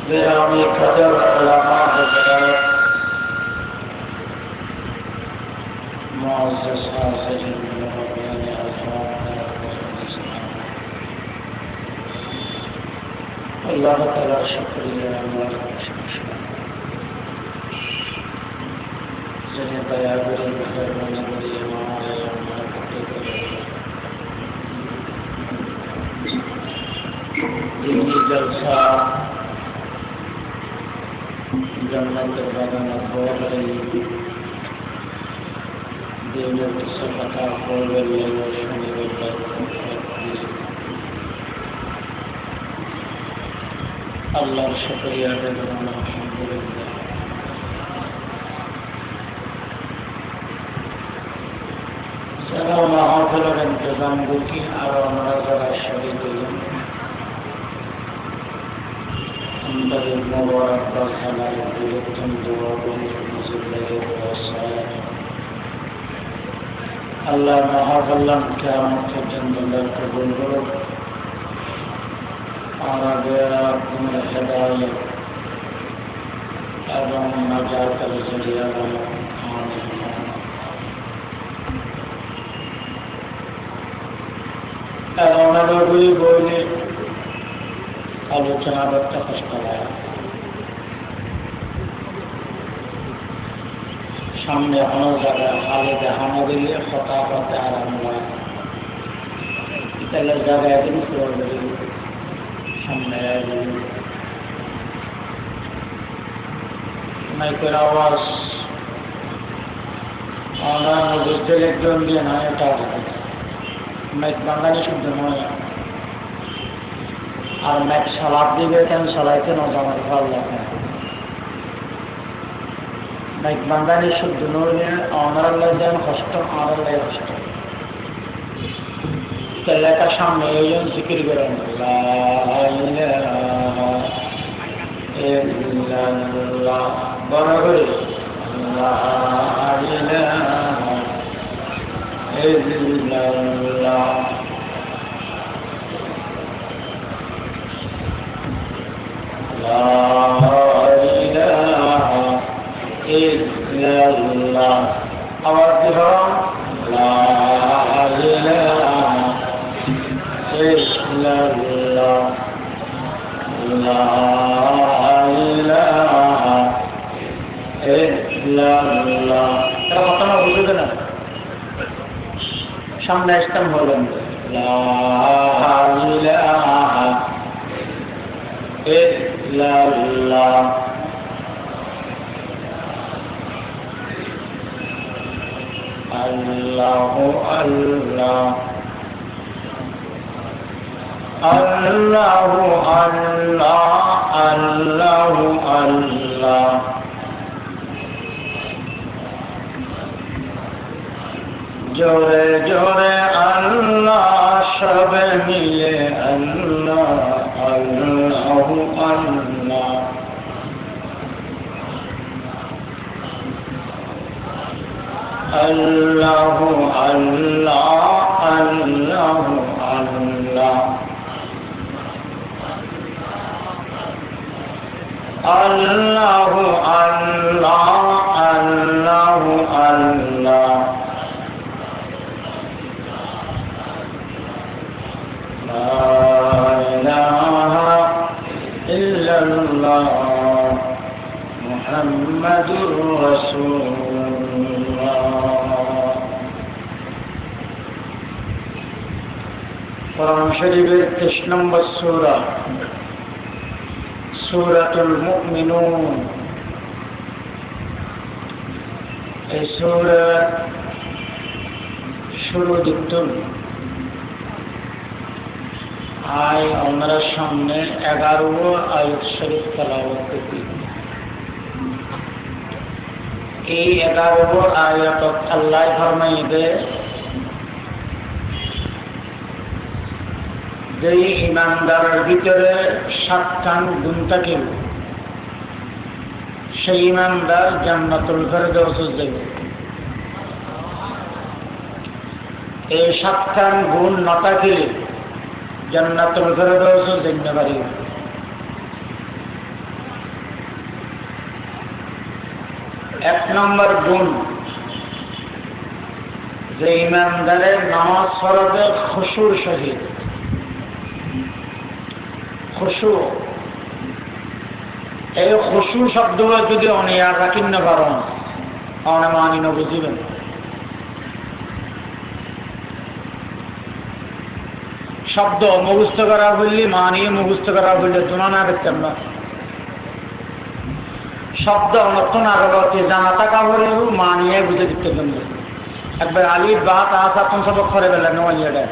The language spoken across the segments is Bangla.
গ্রামী কদর ওলামা হযরত মুআজ্জাজ হাজিরিন মুমিনিন আল্লাহ তাআলা শুকরিয়া যিনি দয়া করে মেহেরবানি করে আমাদের দিনী জলসা জান্নাতের বাগানে বলে দিনের কিছু কথা বলবেন শনিবার আল্লাহর শুকরিয়া দেবেন আলহামদুলিল্লাহ। যারা মাহফিলের ইন্তজাম দেখি আরো আমরা যারা শরীর হইলেন আমাদের মোবারক খানায় বিরোধন দোয়া আল্লাহ মহাকল্যাণকে আমার পর্যন্ত কবুল করুক। আমাদের আপনার হেদায়ত এবং নাজাতের জরিয়া আমাদের বইলে আলোচনা করতে কষ্ট হয়। সামনে অনেক জায়গায় আলো দেখানো দিলে কথা করতে আরাম হয়। তাহলে জায়গায় দিন সামনে মাইকের আওয়াজ আমরা বুঝতে একজন দিয়ে না এটা মাইক বাঙালি শুদ্ধ নয়। আর মাইক সালাদ দিবে কেন সালাইতে নজামার ভালো লাগে মাইক বাঙালি শুদ্ধ নইলে আমার যেন কষ্ট আমার কষ্ট লেখা সামনে এইজন জিকির করেন বড় করে আবার কি হলাম কথা বুঝবে না সামনে আসতাম বলবেন আল্লাহ আল্লাহ আল্লাহ আল্লাহ আল্লাহ আল্লাহ জোরে জোরে আল্লাহ সবে মিলে আল্লাহ আল্লাহ আল্লাহ আল্লাহ আল্লাহ আল্লাহ আল্লাহ আল্লাহ আল্লাহ আল্লাহ আল্লাহ লা ইলাহা ইল্লাল্লাহ মুহাম্মাদুর রাসূলুল্লাহ। কোরআন শরীফের ৩০ নম্বর সূরা সূরাতুল মুমিনুন। এই সূরা শুরু দিকতুন আয় আমরা সামনে 11 আয়াত শরীফ তেলাওয়াত করি। এই 11 আয়াত আল্লাহ ফরমাইবে যে ইমানদারের ভিতরে 7টা গুণ থাকে সেই ইমানদার জান্নাতুল ফেরদাউসে যাবে। এই 7টা গুণ না থাকলে জান্নাতুল ফেরদাউসে যেতে পারে। এক নম্বর গুণ যে ইমানদারের নামাজ পড়বে খুশুর সহিত। খুশু, এই খুশু শব্দগুলো যদি অনিয়ার রাখিন না পারেন অনে মানি না বুঝিবেন। শব্দ মুখস্থ করা বললি মানিয়ে মুখস্থ করা বললে তোনা না দেখতাম না। শব্দ নতুন আগতে জানা থাকা হলেও মানিয়ে বুঝে দিতে পারবে। একবার আলিফ বা তা সাতন সবক করে বেলা নোয়ালিয়াটা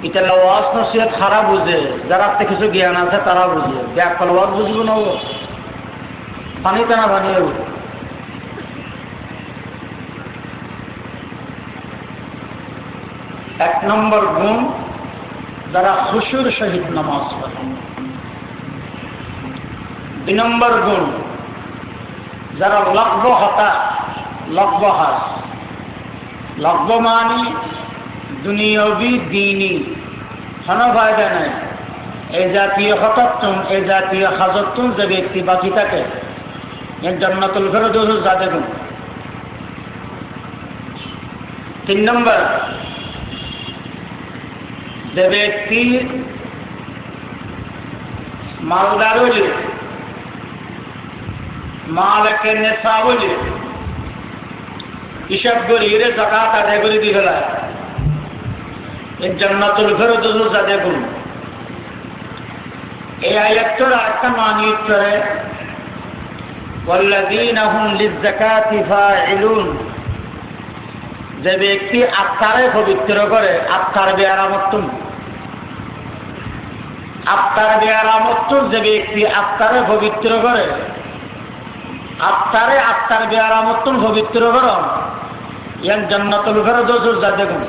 এটা ওয়াজ নসিহত খারাপ বুঝে, যারা কিছু জ্ঞান আছে তারা বুঝে। ব্যাকল ওয়াজ বুঝবো না, পানি টানা বানিয়ে। এক নম্বর গুণ যারা খুশুর সহিত নামাজ পড়ে। দুই নম্বর গুণ যারা লগ্ব হতা, লগ্ব হাস। লগ্ব মানি দুনিয়াবি দিনী কোনো ফায়দা নাই। এই জাতীয় হতাত্তম, এই জাতীয় হাজত্তম যে ব্যক্তি বাকি থাকে এর জান্নাতুল ফেরদৌস যাদের গুণ। তিন নম্বর যে ব্যক্তি মালদার হলে মালকে নেশা বলে হিসাব করি এর জাকাত আদায় করে দিয়ে ফেলা এর জান্নাতুল ফেরদৌস যাদের গুণ। এই আয়াতটার আরেকটা মানি করে ওয়াল্লাযীনা হুম লিয-যাকাতি ফাঈলুন, যে ব্যক্তি আত্মারে পবিত্র করে। আত্মার বেয়ারামত্তুন, আত্মার বেয়ারামত্তুন যে ব্যক্তি আত্মারে পবিত্র করে, আত্মারে আত্মার বেয়ারামত্তুন পবিত্র করো ইয়ান জান্নাতুল ফেরদৌস যাদের গুণ।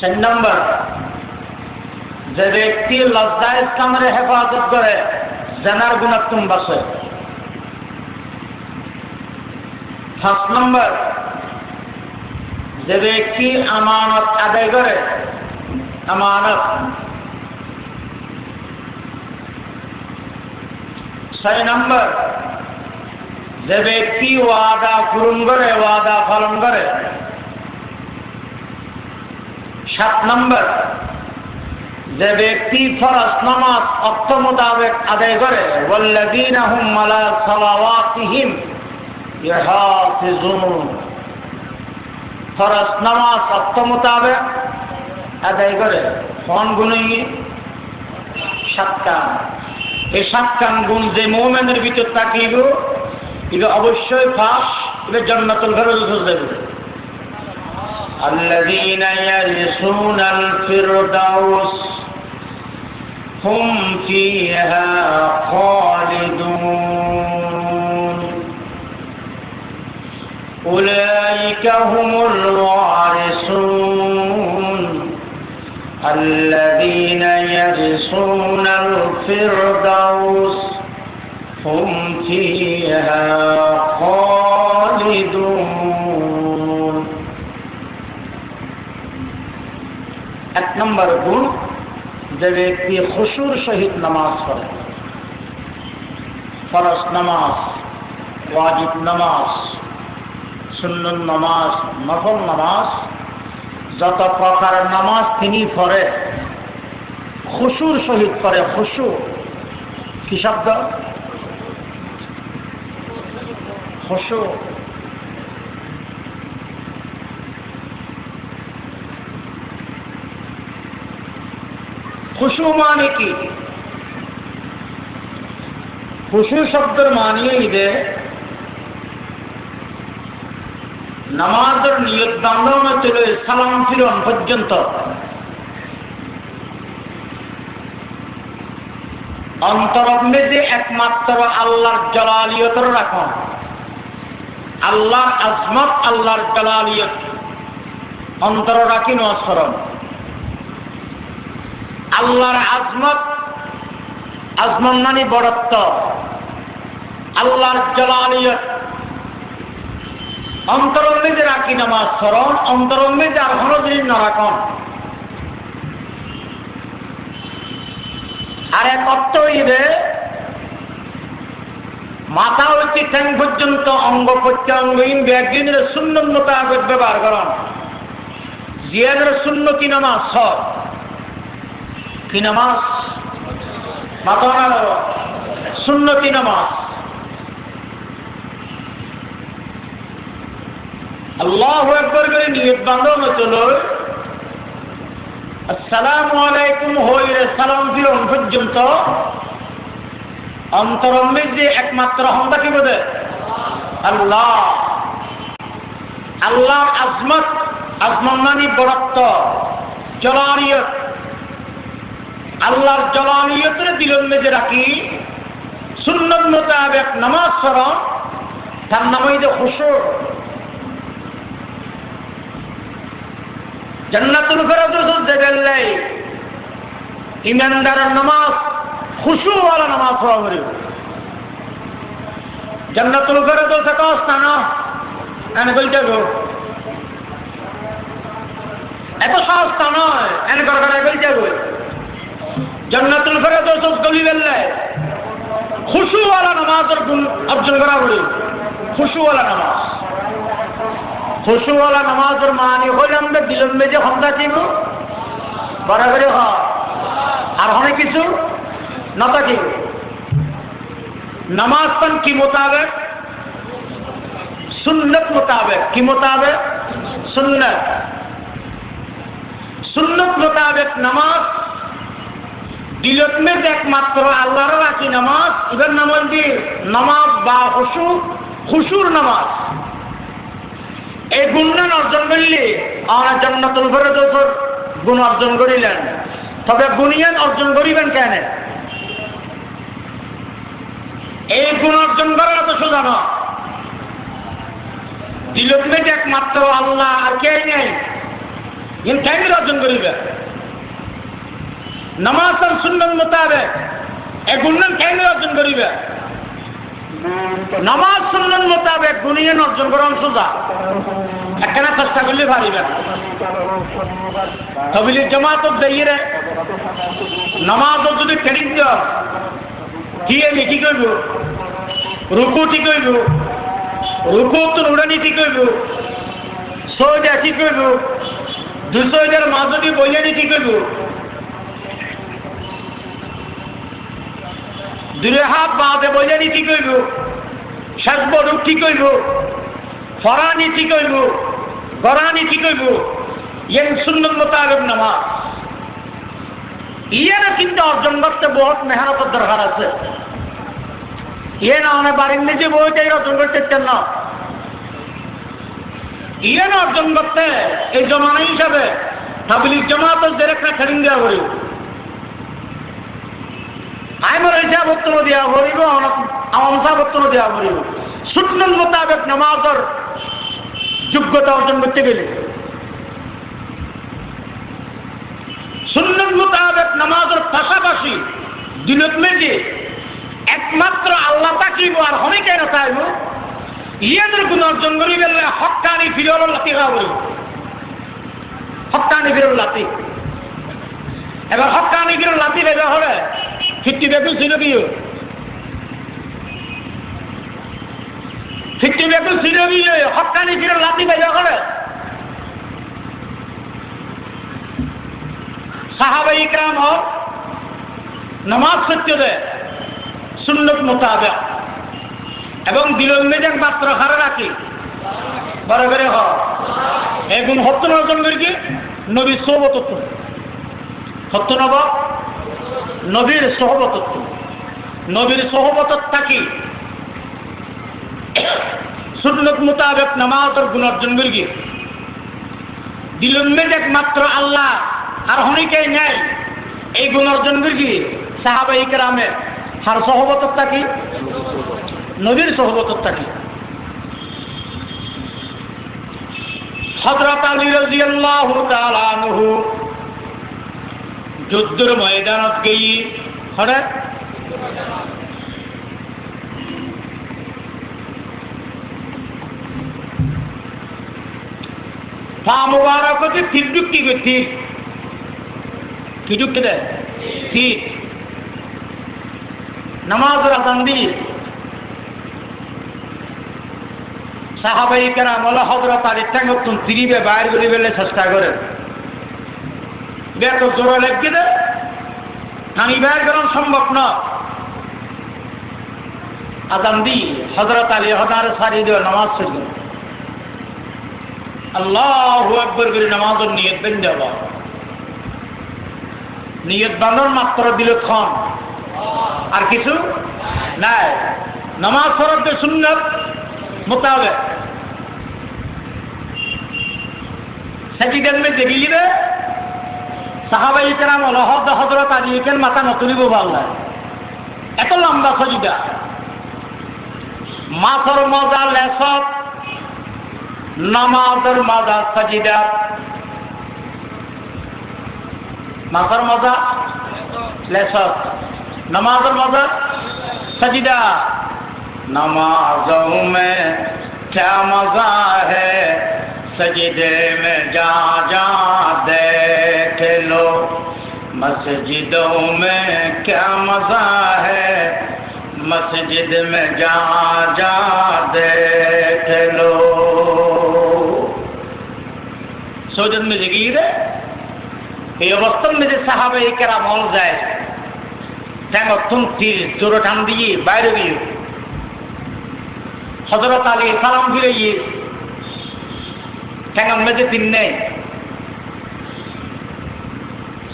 4 নম্বর যে ব্যক্তি লজ্জা ইসলামের হেফাজত করে জানার গুণাত্তম বাসে। 5 নম্বর যে ব্যক্তি আমানত আদায় করে, আমানত। 6 নম্বর যে ব্যক্তি ওয়াদা পূরণ করে, ওয়াদা পালন করে। 7 নম্বর যে ব্যক্তি ফরজ নামাজ অর্থ মোতাবেক আদায় করে। ওয়াল্লাযীনা হুম আলা সালাওয়াতিহিম ইউহাফিজুন, ফরজ নামাজ অর্থ মোতাবেক আদায় করে। কোন গুণই? 7টা। এই 7টা গুণ যে মুমিনের ভিতর থাকিব এটা অবশ্যই ফাঁস, এটা জান্নাতুল ফেরদৌস যাবে। الذين يرثون الفردوس هم فيها خالدون أولئك هم الوارثون الذين يرثون الفردوس هم فيها خالدون। 1 নম্বর গুণ যে ব্যক্তি খুশুর সহিত নামাজ পড়ে। ফরজ নামাজ, ওয়াজিব নামাজ, সুন্নত নামাজ, নফল নামাজ, যত প্রকার নামাজ তিনি পড়ে খুশুর সহিত পড়ে। খুশু কি শব্দ? খুশু। খুশু মানে কি? খুশু শব্দের মানিয়ে যে নামাজের নিয়ত বান্ধব ছিল সালাম ফিরন পর্যন্ত অন্তরঙ্গে যে একমাত্র আল্লাহর জালালিয়তের রাখন, আল্লাহর আজমত, আল্লাহর জালালিয়ত অন্তর রাখি নস্মরণ। আল্লাহর আজমত, আজমত মানে বড়ত্ব, আল্লাহর জালালিয়ত অন্তরঙ্গে যে রাখি নামাজ স্মরণ, অন্তরঙ্গে যে আর কোনো জিনিস না রাখন। আর এক অর্থ হইবে মাথা হইতে ঠ্যাং পর্যন্ত অঙ্গ প্রত্যঙ্গহীন ব্যাগিনের সুন্নত মোতাবেক ব্যবহার করেন। জিয়াদের সুন্নতি নামাজ সব কি নামাজ? মাথা সুন্নতি নামাজ। আল্লাহু আকবার করে নিয়ত বাঁধানো চলো। আসসালামু আলাইকুম হইলে সালাম ফিরন পর্যন্ত অন্তরঙ্গের যে একমাত্র হন্দা কি বোধে? আল্লাহ। আল্লাহর আজমত, আজমত মানে বড়ত্ব, জলানিয়ত। আল্লাহর জলানিয়তের দিলের মেজে রাখি সুন্নত মোতাবেক নামাজ পড়ন, তার নাম হইতে খুশু। জান্নাতুল ফেরদৌস দেখলে ইমানদারের নামাজ খুশুওয়ালা নামাজ পড়া করে। জান্নাতুল ফেরদৌস একটা স্থান এনে বলতে গো এত সহজ স্থান নয়, এনে করে বলতে গো জান্নাতুল ফেরদৌস গলি বেললে খুশুওয়ালা নামাজের গুণ অর্জন করা করে। খুশুওয়ালা নামাজ, খুশুওয়ালা নামাজের মানে হলে আমরা দিলের মেজে হন্দা চিনু বরাবরই হয় আর অনেক কিছু নতা কি নামাজ পান কি মোতাবেক? সুন্নত মোতাবেক। কি মোতাবেক? সুন্নত। সুন্নত মোতাবেক নামাজ দিলত মেজে একমাত্র আল্লাহর রাখি নামাজ। এবার নামাজ দিয়ে নামাজ বা খুশুর নামাজ। এই গুণগান অর্জন করলে আমরা জান্নাতুল ফেরদৌসের গুণ অর্জন করিলেন। তবে বুনিয়াদ অর্জন করিবেন কেন? এই গুণ অর্জন করার তো সোজা না। দিলত মেজে একমাত্র আল্লাহ আর কে নেই, কেন অর্জন করিবে? নামাজ আর সুন্নত মোতাবেক এই গুণগান কেন অর্জন করিবে? নামাজ সুন্নত মোতাবেক বুনিয়াদ অর্জন করার সোজা, একখানা চেষ্টা করলে পারিবেন। তবলিগ জামাত দেইরে নামাজ যদি ট্রেনিং দেওয়া কি আমি কি করব? রুকু ঠিক হইব, রুকু তো উড়ানি ঠিক হইব, সৌজা ঠিক হইব, 200 মাঝদি বইয়ানি ঠিক হইব, 2 হাত বাঁধে বইয়ানি ঠিক হইব, শেষ বড় ঠিক হইব, ফরানি ঠিক হইব, গরানি ঠিক হইব। ইয়ে সুন্নত মোতাবেক নামাজ। ইয়ের কিন্তু অর্জন করতে বহুত মেহনতের দরকার আছে। ইয়ে না অনেক বাড়ির নিজে বইটাই অর্জন করতে চান না। ইয়ে না অর্জন করতে এই জমানা হিসাবে তাবলিগ জামাতের একটা ট্রেনিং দেওয়া করিব। আমার হিসাব উত্তর দেওয়া করিব, আমার হিসাব উত্তর দেওয়া করিব। সুন্নত মোতাবেক নামাজের যোগ্যতা অর্জন করতে গেলে সুন্নত মোতাবেক নামাজের পাশাপাশি দিলত মেজে একমাত্র আল্লাহ তাকিব আর অনেকে না চাইব ইয়েদের গুণ অর্জন করি গেলে হক্কানি ফিরল লাতি খাওয়া করিব। হক্কানি ফিরল লাতি। এবার হক্কানি ফিরল লাতি বেজা হলে 50 বেকুল ছিল কি 50 বেকুল ছিল কি হক্কানি ফিরল লাতি বেজা হলে সাহাবায়ে ইকরাম হোক নামাজ সত্য দেয় সুন্নত মোতাবেক এবং দিলের মেজে মাত্র হারে রাখি বরাবরে হ এবং হত্য অর্জন করি কি নবীর সহবতত্ব হত্য নব নবীর সহবতত্ব নবীর সহবতত্ব থাকি সুন্নত মোতাবেক নামাজের গুণ অর্জন করি কি দিলের মেজে মাত্র আল্লাহ আর অনেকেই নেই এই গুণ অর্জন করি সাহাবায়ে ইকরামের আর সহবতত্ব থাকি নবীর সহবতত্ব থাকি। হযরত আলী রাদিয়াল্লাহু তাআলা আনহু যুদ্ধের ময়দানত গিয়ে হরে পা মুবারক হচ্ছে তীর কি করছি কি ঢুকতে দেয় তীর নামাজের আজান দিয়ে সাহাবাই কেরাম হলো হযরত আলী ঠ্যাঙ্গতুন তিরিবে বাইর করে বেলে চেষ্টা করে এত জোরে লেগে দে আমি বাইর করানো সম্ভব না আজান দি হযরত আলী হদার সারি দিয়ে নামাজ শেষ আল্লাহু আকবার করে নামাজের নিয়ত বেঁধে যাবা নিয়ত বাঁধার মাত্র দিল খান আর কিছু নাই নামাজ পড়তে সুন্নাত মোতাবেক সেটিদের মধ্যে গিয়ে সাহাবাই কেরাম হযরত আলী কেন মাথা নতুনিব ভাল্লা এত লম্বা সজিদা মাথার মজা লেসত নামাজের মজা সজিদা মাথার মজা লেসত नमाज़र मज़ा सजदा नमाज़ों में क्या मज़ा है सजदे में जा जा देख लो मस्जिदों में क्या मज़ा है मस्जिद में जा जा देख लो सोजन में जगीर ये अवस्था में जो साहबे केराम मौल जाए ঠ্যাঙ্গ তুমতির জোরে টান দিয়ে বাইরে গিয়ে হযরত আলী সালাম ফিরে গিয়ে ঠ্যাঙ্গের মেঝে তিন নেই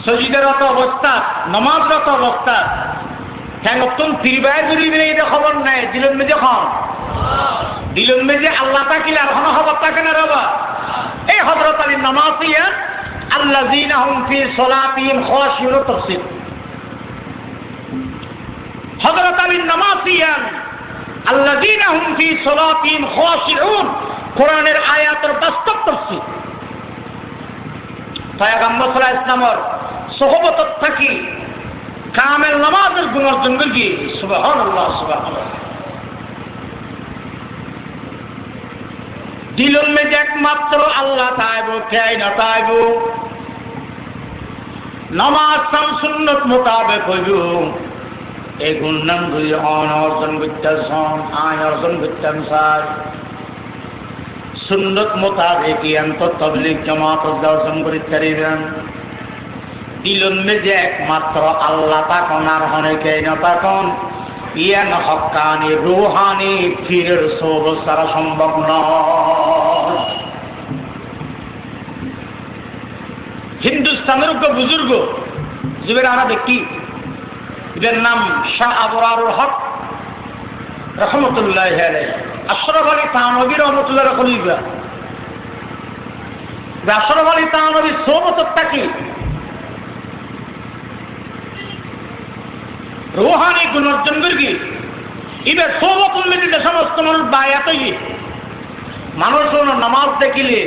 সজিদারত অবস্থা নমাজরত অবস্থা ঠ্যাঙ্গ তুম ফিরি বাইরে বেরিয়ে এটা খবর নাই দিলেন মেঝে খান দিলেন মেঝে আল্লাহ তাকিলে আর কোনো খবর থাকে না রবা এই হযরত আলীর নামাজ দিয়া আল্লাযীনা হুম ফি সলাতিহিম খাশিউন তাফসীর হযরত আলীর নামাজিয়ান আল্লাযীনা হুম ফি সলাতিহিম খাশিউন কোরআনের আয়াতের বাস্তব তাফসীর পয়গম্বর সাল্লাল্লাহু আলাইহি ওয়াসাল্লামের সোহবত থাকি কামেল নামাজের গুণ অর্জন করি সুবহানাল্লাহ সুবহানাল্লাহ দিলের মধ্যে একমাত্র আল্লাহ তাইবো খেয়াই না তাইবো নামাজ সাম সুন্নত মোতাবেক হইব এই গুণনাম দুই অর্জন করতেছেন আয় অর্জন করতেন স্যার সুন্নত মোতাবেক অন্ত তবলিগ জামাত অর্জন করতে পারিবেন দিলের মধ্যে একমাত্র আল্লাহ তাকন আর অনেকে না তাকন ইয়ান হক্কানি রুহানি ফিরের সব সারা সম্ভব নয় হিন্দুস্তানের বুজুর্গ যেবার আমরা দেখি এদের নাম শাহ আবরারুল হক রহমতুল্লাহ আলাইহি আশরাফ আলী থানভী রহমতুল্লাহ খলিফা আশরাফ আলী থানভী সোবতটা কি রুহানি গুণ অর্জন করি এবার সোবতুল মিলিতে সমস্ত মানুষ বায়াত হইয়ে মানুষ নামাজ দেখিলে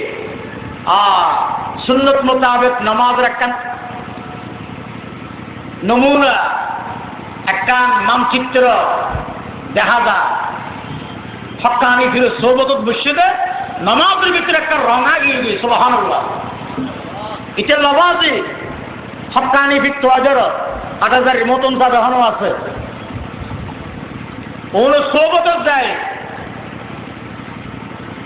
সুন্নত মোতাবেক নামাজের একটা নমুনা একটা মানচিত্র দেখা যায় হক্কানি ফিরে সোবতত বসিয়ে নামাজের ভিতরে একটা রঙা গিয়ে গিয়ে সুবহানাল্লাহ এটা নামাজে হক্কানি ফিরত আজর ৮,০০০ মতন তার এখনো আছে ওগুলো সোবতত যায়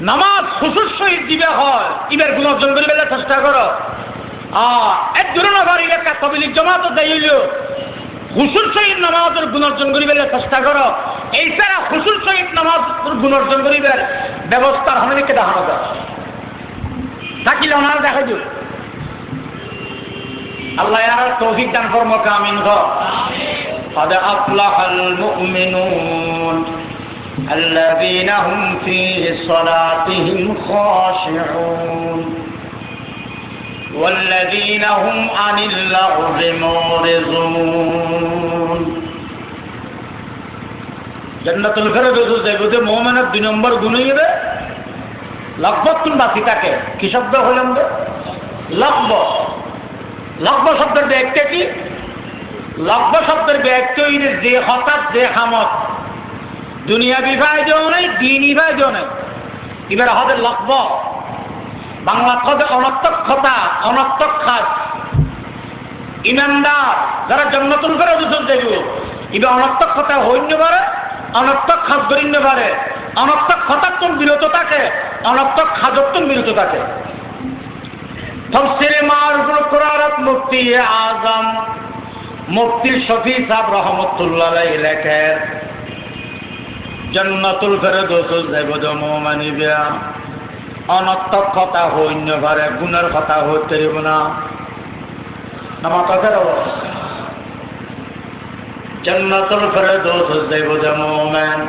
নামাজ খুশুর সহিত দিবে হয় ইবের গুণ অর্জন করে বেলা চেষ্টা করো এক দুরনগর এলাকা তবলিগ জামাত দেইল খুশুর সহিত নামাজের গুণ অর্জন করে বেলা চেষ্টা করো এই ছাড়া খুশুর সহিত নামাজের গুণ অর্জন করিবার ব্যবস্থার হমেকে দেখানো যায় থাকিলে ওনারা দেখা দিও আল্লাহ আর তৌফিক দান ফরমাক আমিন গো قد أفلح المؤمنون الذين هم في صلاتهم خاشعون والذين هم عن اللغو معرضون জান্নাতুল ফেরদৌস যাইবতে মুমিনের 2 নম্বর গুণ হইবে লক্ষ্যতুন বাকি থাকে কি শব্দ হলাম গো লক্ষ্য শব্দের ব্যাখ্যা কি লক্ষ্য শব্দের ব্যাখ্যা হইলে যে হঠাৎ যে হামত দুনিয়া বিভাজন নাই দিন বিভাজন নাই এবার হবে লক্ষ্য বাংলা কথা অনর্থকতা অনর্থক খাস ইমানদার যারা জান্নাতুল ফেরদৌস যাইব এবার অনর্থক কথা হইতে পারে অনর্থক খাস করিতে পারে অনর্থক কথাত্তম বিরত থাকে, অনর্থক খাজত্তম বিরত থাকে। তফসিরে মারুফুল কুরআন মুফতি আজম মুফতি শফি সাহেব রহমতুল্লাহ আলাইহি লেখেন, জান্নাতুল ফেরদৌস যাইব জমমানি বিয়া অনর্থক কথা হইন্য পারে, গুণের কথা হইতে দিব না। আমার কথা জান্নাতুল ফেরদৌস যাইব জমমান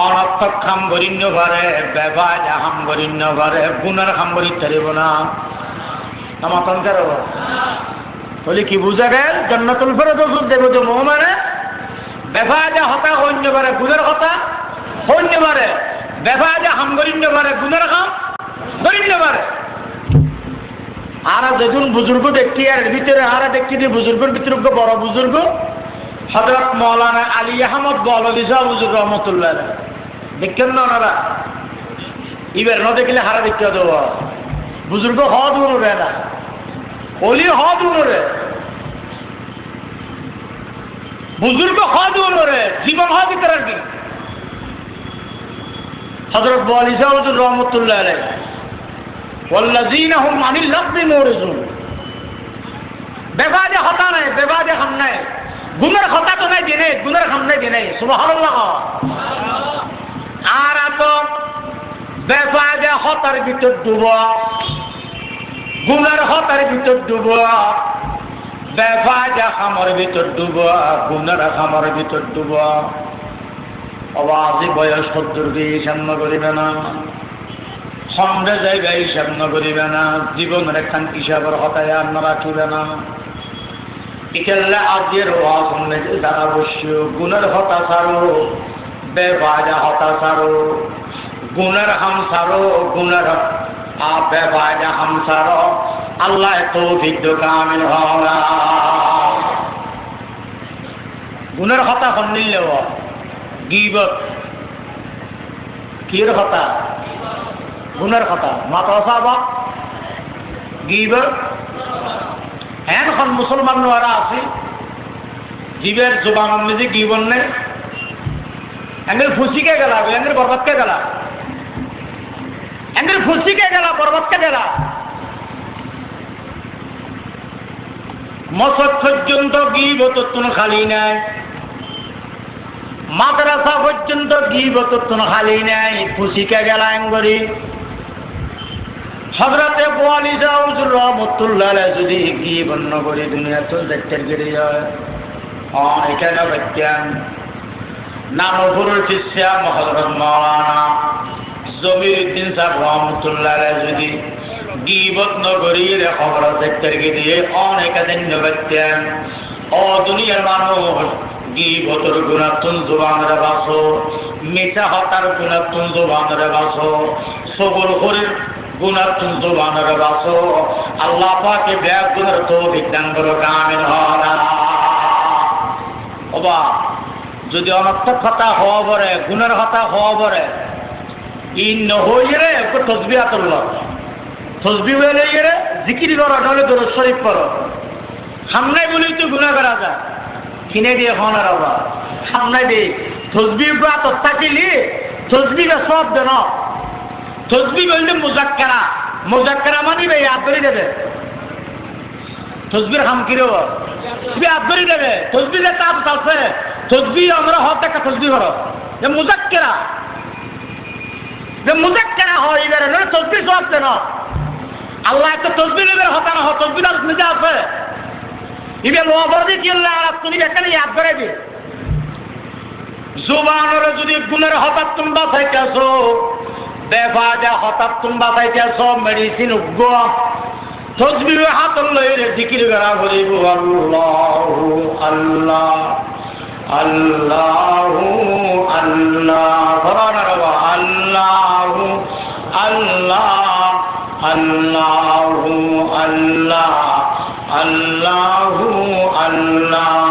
অনর্থক খাম গরিন্য পারে, ব্যবহার হাম গরিন্য পারে, গুণের খাম গরিতে দিব না। আমার তঙ্কের বলি কি বুঝা গেল? জান্নাতুল ফেরদৌস যাইব জমমানে ব্যবহার হতা হইন্য পারে, গুণের কথা হইন্য পারে, ব্যবহার হাম গরিন্য পারে, গুণের খাম গরিন্য পারে। আর যেদিন বুজুর্গ দেখছি আর ভিতরে আর দেখছি যে বুজুর্গের ভিতরে বড় বুজুর্গ হযরত মাওলানা আলী আহমদ বলদি সাহেব হুজুর রহমতুল্লাহ দেখেন না ওনারা, এবার না দেখলে হারা দেখতে দেব বুজুর্গ হদ উনরে না অলি হদ উনরে, বুজুর্গ হদ উনরে জীবন হদ ভিতরে কি হযরত বলদি সাহেব হুজুর রহমতুল্লাহ আলাইহি ওয়াল্লাযীনা হুম আনিল লাগবি মুরিজুন। বেবাদে হতা নাই, বেবাদে খাম নাই, গুণের কথা তো নাই দিনে, গুণের খাম নাই দিনে। সুবহানাল্লাহ। আর তো বেবাদে হতার ভিতর ডুব, গুণের হতার ভিতর ডুব, বেবাদে খামর ভিতর ডুব, গুণের খামর ভিতর ডুব। অবাজি বয়স সত্তরকে সামনে করিবে না, সন্ধ্যে জায়গায় হিসাব ন করিবে না, জীবনের একখান হিসাবের হতায় আর না রাখিবে না। ইকেল্লা আজের হওয়া শুনলে যারা অবশ্য গুণের হতা ছাড়ো, বেবাজা হতা ছাড়ো, গুণের হাম ছাড়ো, গুণের বেবাজা হাম ছাড়ো। আল্লাহ তৌফিক কামিল হওয়া। গুণের হতা শুনলেও গীবত কির হতা, গুণের কথা মাতা সাবা গিবর এখন মুসলমান নোয়ারা আছে জীবের জবান নিজে গিবন নেই, এঙ্গের ফুসিকে গেলা, এঙ্গের বরবাদকে গেলা, এঙ্গের ফুসিকে গেলা, বরবাদকে গেলা। মসক পর্যন্ত গিবতন খালি নাই, মাদ্রাসা পর্যন্ত গিবতন খালি নাই, ফুসিকে গেলা এঙ্গরি। হযরতে বোয়ালি হুজুর রহমতুল্লাহ আলাইহি যদি কি বর্ণ করে দুনিয়া তো দেখতে গিয়ে যায় এখানে বাচ্চান নামপুরের শিষ্যা হযরত মাওলানা জমিরউদ্দিন সাহেব রহমতুল্লাহ আলাইহি যদি গীবত নগরীর খবর দেখতে গিয়ে অনেক দিন বাচ্চান ও দুনিয়ার মানুষ গীবতের গুণাতুন জবানের বাসো, মিঠা হতার গুণাতুন জবানের বাসো, সবর করে গুণাতুন জবানের বাসো। আল্লাহ পাকে ব্যাগ গুণের তৌফিক দান করো কামিল হওয়া। ওবা যদি অনর্থক কথা হওয়া পরে, গুণের কথা হওয়া পরে ই নহইয়ে রে একটু তসবিহ তুলল, তসবিহ হইলে রে জিকির করো, নাহলে দরুদ শরীফ পড়ো। সামনে বলি তো গুনাহ করা যায়, কিনে দিয়ে হন আর বাবা সামনে দিয়ে তসবিহ বা তত্তাকিলি তসবিহ সব দেন। তসবিহ বললে মুজাক্কারা, মুজাক্কারা মানি ভাই আদরি দেবে, তসবির হাম কিরে তুমি আদরি দেবে। তসবিহে তাপ আছে, তসবিহ আমরা হক একটা তসবিহ করো, যে মুজাক্কারা, যে মুজাক্কারা হয় এবারে না তসবিহ সব দেন। আল্লাহ একটা তসবিহ এবারে হতা না হয়, তসবিহ আর নিজে আছে এবার লোবর দিয়ে কি আল্লাহ আর তুমি এখানে ইয়াদ করে দি জুবানের যদি গুণের হঠাৎ তুমি বাঁচাইতেছ, বেফাজা হঠাৎ তুমি বাঁচাইতেছ, মেডিসিন উগ্র তসবিহ হাত লইলে জিকির করা বলিব আল্লাহু আল্লাহ আল্লাহু আল্লাহ ভরানা বাবা আল্লাহু আল্লাহ আল্লাহু আল্লাহ আল্লাহু আল্লাহ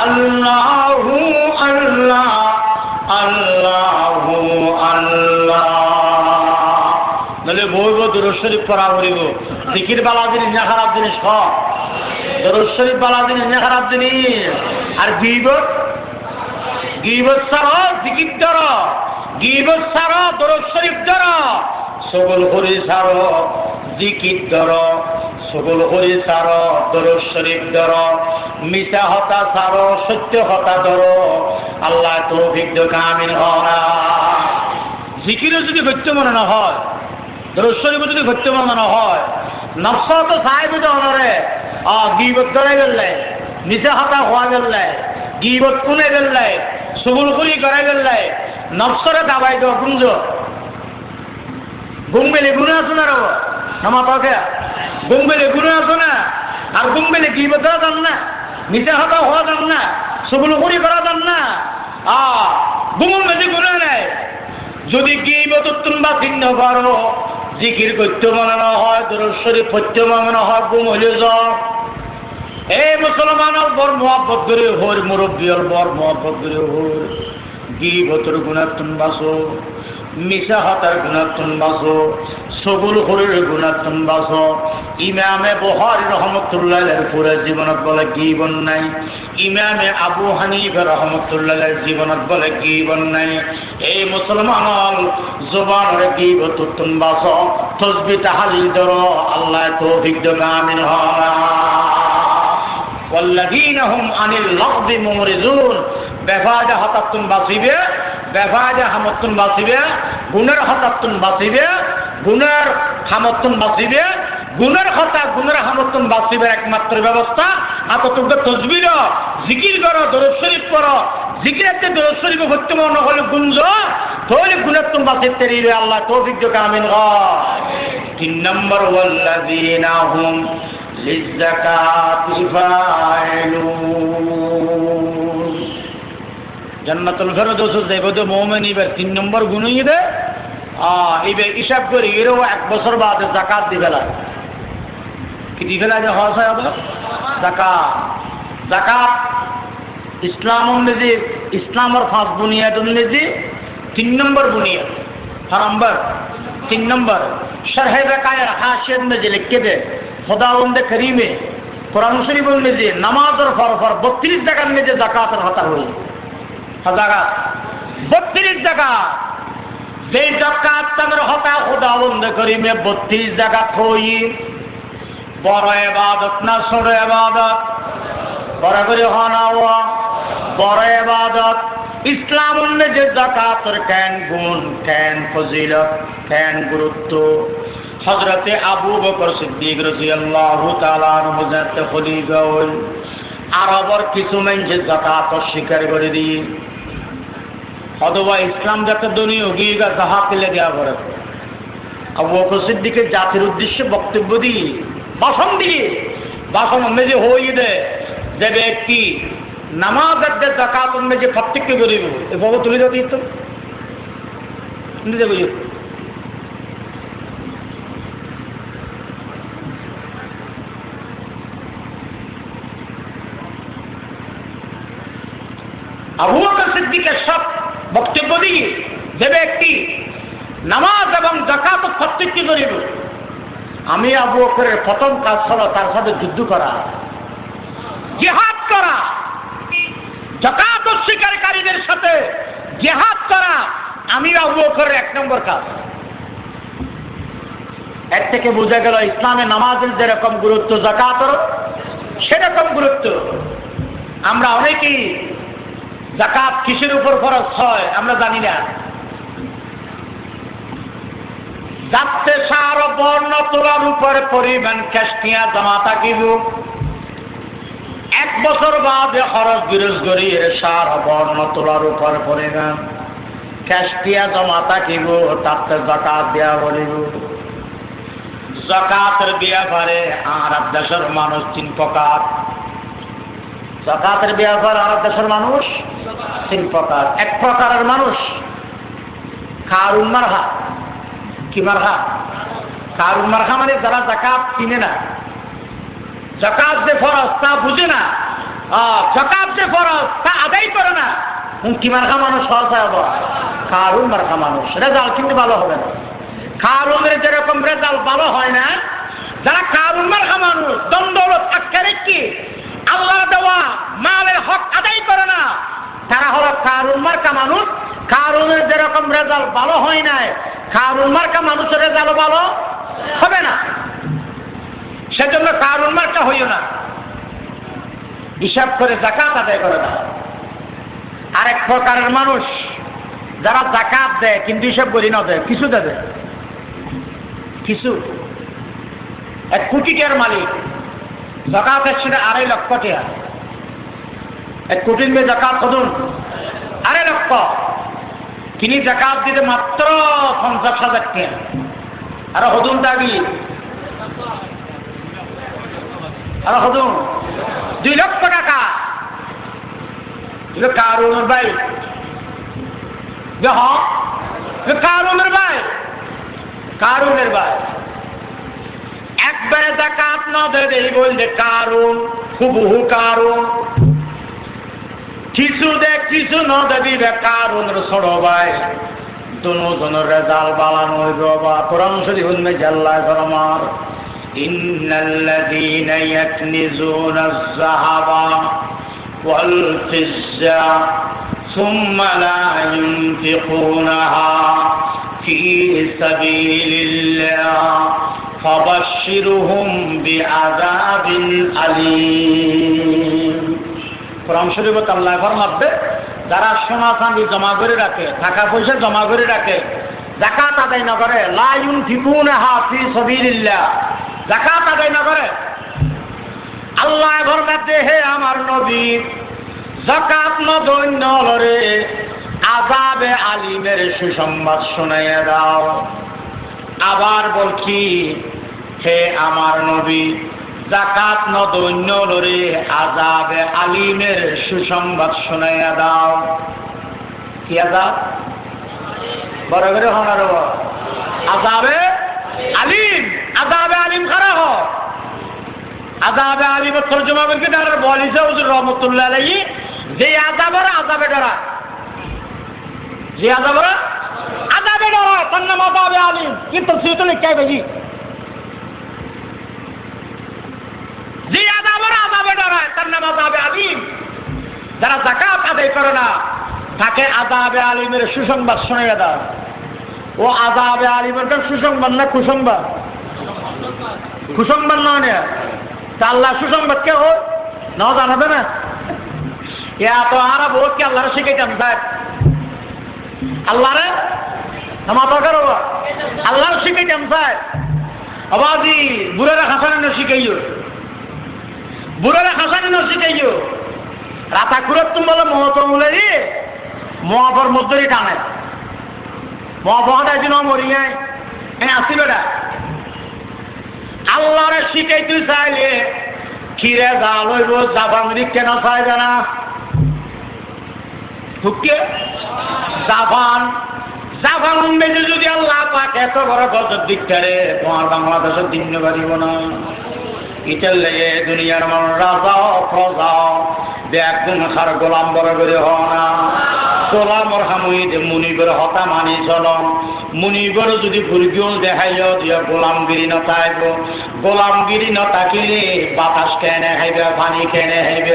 আল্লাহু আল্লাহ আল্লাহু আল্লাহ। নাহলে বইব দরুদ শরীফ পড়া করিব। জিকির বালা জিনিস না খারাপ জিনিস, দরুদ শরীফ বালা জিনিস না খারাপ জিনিস। আর গীবত, গীবত ছাড়ো, জিকির ধরো, গীবত ছাড়ো, দরুদ শরীফ ধরো, সবল করে ছাড়ো, জিকির ধরো, সবল করে ছাড়ো, দরুদ শরীফ ধরো, মিথ্যা কথা ছাড়ো, সত্য কথা ধরো। আল্লাহ তৌফিক দাও, আমিন। জিকিরও যদি সত্য মনে না হয়, দরুদ শরীফও যদি সত্য মনে না হয়, নফস তো সাহেব অনরে গীবত ধরে গেলে, মিথ্যা কথা হওয়া গেলে, গীবত কোনে গেলে, সবল করি করে গেলে, নফসরে দাবাই দেওয়া গুঞ্জ গুমবেলে গুণে আসো না রব আমার পাখে, গুমবেলে গুণে আসো না, আর গুমবেলে গীবত ধরা যান না, মিথ্যা কথা হওয়া যান না, সবল করি করা যান না, গুমন বেশি গুণে নেয়। যদি গীবত তোমরা চিহ্ন করো, জিকির করতে মনে না হয়, দরুদ শরীফ পড়তে মনে হয়, গুম হইলে যাও। এই মুসলমানের বড় মহব্বত করে হর, মুরব্বীর বড় মহব্বত করে হর। গীবতের গুনাহ তুমি বাঁচো, মিশা হাতার গুনাহ তুমি বাঁচো, সবুল হরের গুনাহ তুমি বাঁচো। ইমামে বুখারী রাহমাতুল্লাহ আলাইহির পুরা জীবনত বলে গীবত নাই, ইমামে আবু হানিফা রাহমাতুল্লাহ আলাইহির জীবনত বলে গীবত নাই। এই মুসলমান জবানের গীবত তুমি বাঁচো, তাসবিহ তাহলিল ধরো, আল্লাহ তৌফিক দাও, আমিন। ওয়াল্লাযীনা হুম আনিল লাগবি মুরিজুন, বেফাজা হাতাতুন বাসিবে, বেফাজা হামাতুন বাসিবে, গুনার হাতাতুন বাসিবে, গুনার হামাতুন বাসিবে, গুনার হতা গুনার হামাতুন বাসিবের একমাত্র ব্যবস্থা আততুকে তাসবিহ জিকির করো, দরুদ শরীফ পড়ো। জিকিরাতে দরুদ শরীফ হতে মনে হলে গুঞ্জ তাহলে গুনার তুমি বাঁচিতে রিবে, আল্লাহ তৌফিক দাও, আমিন। 3 নম্বর ওয়াল্লাযীনা হুম লিযাকাতি ফাইলুন, জান্নাতুল ফেরদৌস যাইবো তো মুমিন। এবার 3 নম্বর গুণই দে এবার হিসাব করি, এরও 1 বছর বাদে যাকাত দিবে লাগে। কি দিবে লাগে? হয় যাকাত। যাকাত ইসলাম অনুযায়ী, ইসলামের 5 বুনিয়াদ অনুযায়ী 3 নম্বর বুনিয়াদ। নম্বর 3 নম্বর শরহে বাকায়ের হাশিয়াত में যে লিখে দে खुदावंद करीमे कुरान शरीफ में जे नमाज और फर 32 जगह में जे जाकात हता हुई जाकात 32 जगह जे जाकात तमर हता खुदावंद करीमे 32 जगह होई। बड़ इबादत ना छोड़ इबादत, बड़ करे खाना हुआ बड़ इबादत। इस्लाम में जे जाकात और कैन गुण, कैन फजीलत, कैन गुरुत्व। हजरते আবু বকর সিদ্দিক রাদিয়াল্লাহু তাআলা আনহু যাতে খলিফা হল, আরবের কিছু মানুষ যাকাত অস্বীকার করে দিয়ে অথবা ইসলাম যাতে দুনিয়া গিয়েগা জাহাতে লেগে পড়ে। আবু বকর সিদ্দিকের জাতির উদ্দেশ্যে বক্তব্য দিয়ে ভাষণ মেজে হয়ে যে ব্যক্তি নামাজ আর যাকাত মেজে প্রত্যেককে বলিব এভাবে তুলে দিত নিজে বুঝি। আবু বকর সিদ্দিকের সব বক্তব্য দিয়ে যে ব্যক্তি নামাজ এবং যাকাত প্রত্যেককে করিব, আমি আবু বকরের প্রথম কাজ হলো তার সাথে যুদ্ধ করা, জিহাদ করা। যাকাত অস্বীকারীদের সাথে জিহাদ করা আমি আবু বকরের 1 নম্বর কাজ। এর থেকে বোঝা গেল ইসলামে নামাজের যেরকম গুরুত্ব যাকাতের সেরকম গুরুত্ব। আমরা অনেকেই যাকাত কিসের উপর খরচ হয় আমরা জানি না। যাতে সার বর্ণ তোলার উপরে পরিমাণ ক্যাশটিয়া জমা থাকিব, 1 বছর বাদে খরচ বিরোজ করি সার বর্ণ তোলার উপর পরিমাণ ক্যাশটিয়া জমা থাকিব, তাতে যাকাত দেওয়া বলিব। যাকাতের ব্যাপারে আরব দেশের মানুষ 3 প্রকার। যাকাতের ব্যাপারে আরব দেশের মানুষ 3 প্রকার। 1 প্রকারের মানুষ কারুন মারহা। কি মারহা? কারুন মারহা মানে যারা যাকাত কিনে না, যাকাত যে ফরজ তা বুঝে না, যাকাত যে ফরজ তা আদায় করে না, কি মারহা মানুষ হওয়া কারুন মারহা মানুষ। রেজাল্ট কিন্তু ভালো হবে না। কারুনের যেরকম রেজাল্ট ভালো হয় না, যারা কারুন মারহা মানুষ দণ্ডলত আটকে রেখে আল্লাহ দেওয়া মালের হক আদায় করে না, তারা হলো কারুন মার্কা মানুষ। কারুনের যেরকম রেজাল্ট ভালো হয় নাই, কারুন মার্কা মানুষের রেজাল্ট ভালো হবে না। সেজন্য কারুন মার্কা হইও না, হিসাব করে যাকাত আদায় করে দাও। আরেক প্রকারের মানুষ যারা যাকাত দেয় কিন্তু হিসাব করি না দেয়, কিছু দেবে, কিছু 1 কোটি টাকার মালিক, যাকাত আসছে 2.5 লক্ষ টাকা। 1 কোটির মেয়ে যাকাত হদুন 2.5 লক্ষ, তিনি যাকাত দিতে মাত্র 50,000 টাকা, আর হদুন দাবি আর হদুন 2 লক্ষ টাকা। কারুনের ভাই, কারুনের ভাই, কারুনের ভাই একবারে যাকাত না দেয় বললে কারুন, হুবহু কারুন। কিছু দেখ কিছু না দিবে কারুনের ছোট ভাই, দুজনের রেজাল্ট বালানো হইব। বা কোরআন শরীফ হইবে আল্লাহ ফরমান, ইন্নাল্লাযীনা ইয়াকনিজুনা আয-যাহাবা ওয়াল ফিজ্জা সুম্মা লা ইউনফিকুনাহা ফি সাবিলিল্লাহ ফাবাশশিরহুম বিআযাবিন আলীম। কোরআন শরীফে আল্লাহ ফরমাবে, যারা সোনা চাঁদি জমা করে রাখে, টাকা পয়সা জমা করে রাখে, যাকাত আদায় না করে, লা ইউনফিকুনাহা ফি সাবিলিল্লাহ, যাকাত আদায় না করে, আল্লাহ ফরমাতে, হে আমার নবী, যাকাত না দৈন্য লরে আযাবে আলিমের সুসংবাদ শোনাইয়া দাও। আবার বলছি, হে আমার নবী, যাকাত না দৈন্য লরে আযাবে আলিমের সুসংবাদ শোনাইয়া দাও। কি আযাব? বড় করে হনার আযাবে আলিম, আযাবে আলিম কারা হয়? আযাবে আলিমের তরজমা করকে তারা বলিছে হুজুর রহমাতুল্লাহ আলাইহি, যে আযাবের আযাবে ডরা, যে আযাবের আযাবে ডরা, তার নাম আযাবে আলিম। কি তফসীর লিখাই ভাই, যে আযাবের আযাবে ডরা তার নাম আযাবে আলিম। যারা যাকাত আদায় করে না তাকে আযাবে আলিমের সুসংবাদ শোনাইয়া দাও। ও আযাবে আলিমের সুসংবাদ না কুসংবাদ? কুসংবাদ নয়, আল্লাহ সুসংবাদ কে হয় না জানাবে না? এত আরা বহুত কি আল্লাহরে শিখাইতাম স্যার, আল্লাহরে আল্লাহর শিখাইতাম স্যার। আবাদি বুড়ারা হাসানে না শিখাইও, বুড়ারা হাসানে না শিখাইও। রাতা কুরত তুমি বলো মহতমুলে মহাবর মধ্যে টানে মহাবহাটা দিন মরিয়ে হ্যাঁ আসি বেটা। আল্লাহরে শিখাইতে চাইলে খিরে জাল হইব, জাফাঙ্গি কেন চাইবে না? ঢুকে জাফান জাফান বেঁচে যদি আল্লাহ পাক এত বড় গজব দিকটারে, তোমার বাংলাদেশের দিন পারিব না। ইটার লেগে দুনিয়ার মানুষ রাজা প্রজা একদম সার গোলাম বড় করে হও না। গোলামর হামুইদ মুনিবের হতা মানি চল। মুনিবের যদি ভুলগিও দেখাইও যে গোলামগিরি নথাইব, গোলামগিরি নথাকিলে বাতাস কেনে খাইবে, পানি কেনে খাইবে,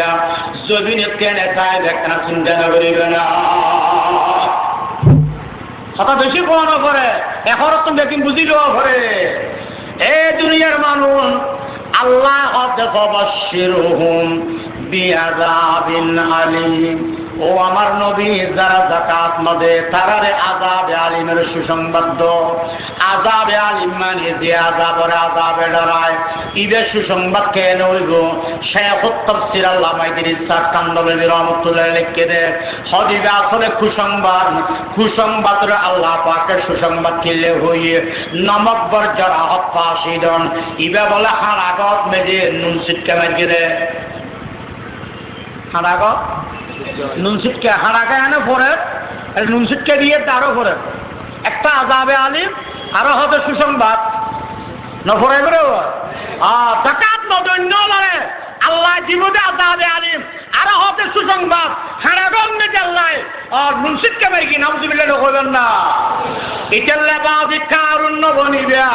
জমিনে কেনে খাইবে, কেনা চিন্তা করিবে না। কথা বেশি কোয়া নপরে, এখন তুমি বেকিং বুঝি লওয়া পরে। এ দুনিয়ার মানুষ আল্লাহ ফাবাশশিরহুম বিআযাবিন আলীম। ও আমার নবী, যারা যাকাত নদে তারারে আযাবে আলিমের সুসংবাদ দাও। আযাবে আলিম মানে যে আযাবের আযাবে ডরায়, ইবে সুসংবাদ কেন হইব? শেখুত তাফসীর আল্লামা ইদ্রিস কান্দবলী রহমাতুল্লাহ লিখে দে, হদিবে আসলে কুসংবাদ, কুসংবাদের আল্লাহ পাকের সুসংবাদ কিলে হইয়ে নমক বর্জরা হত্যাশীদন, ইবে বলে হারাগত মেজে নুন সিটকে মারিয়ে দে। হারাগত নুন সিটকে হারাকে এনে পরে নুন সিটকে দিয়ে তারও পরে একটা আযাবে আলিম আরো হবে সুসংবাদ নফরে করে যাকাত নদন্য লরে আল্লাহ জীবনে আযাবে আলিম আরো হবে সুসংবাদ হারাগম মেজে আল্লাহ আর নুন সিটকে মারি কি নাউযুবিল্লাহ কইবেন না। ইতাল্লা বাদি কারুন বনিবা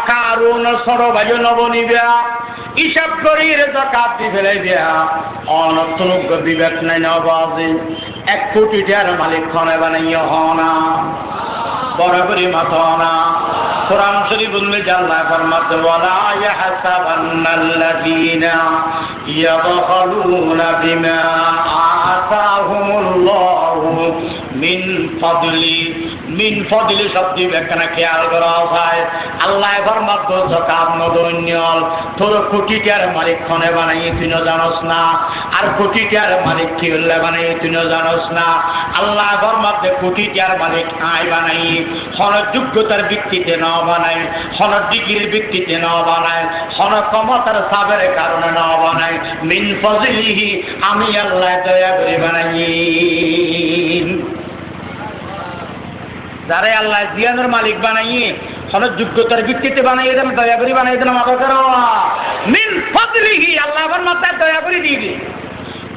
কারুন সরবাজু নবনিবিয়া হিসাব করি যাকাত দি ফেলে দিয়া অনর্থনুক বিবেক নাই নবাজি 1 কোটি টাকার মালিক খনে বানাইয়া হনা বরাবরই মাথনা কোরআন শরীফ বললে আল্লাহ ফরমাতে ওয়ালা ইয়াহসাবান্নাল্লাযীনা ইয়াবখালুনা বিমা আতাহুমুল্লাহু মিন ফদলি শব্দ ব্যাখ্যা খেয়াল করা হয় আল্লাহ ফরমাতে যাকাত নদন্যল তোর কোটি টাকার মালিক খনে বানাই তুই না জানোস না আর কোটি টাকার মালিক কি হলে বানাই তুই না জানোস না আল্লাহ ফরমাতে কোটি টাকার মালিক আয় বানাই হনর যোগ্যতার ভিত্তিতে না বানায় হনর ডিগ্রির ভিত্তিতে না বানায় হনর ক্ষমতার সাবের কারণে না বানায় মিন ফজলিহি আমি আল্লাহ দয়া করে বানাই যারা আল্লাহ জিয়ানের মালিক বানাই হনর যোগ্যতার ভিত্তিতে বানাই দেন দয়া করে বানাই দেন মাথা করো মিন ফজলিহি আল্লাহ ফরমাতে দয়া করে দিবি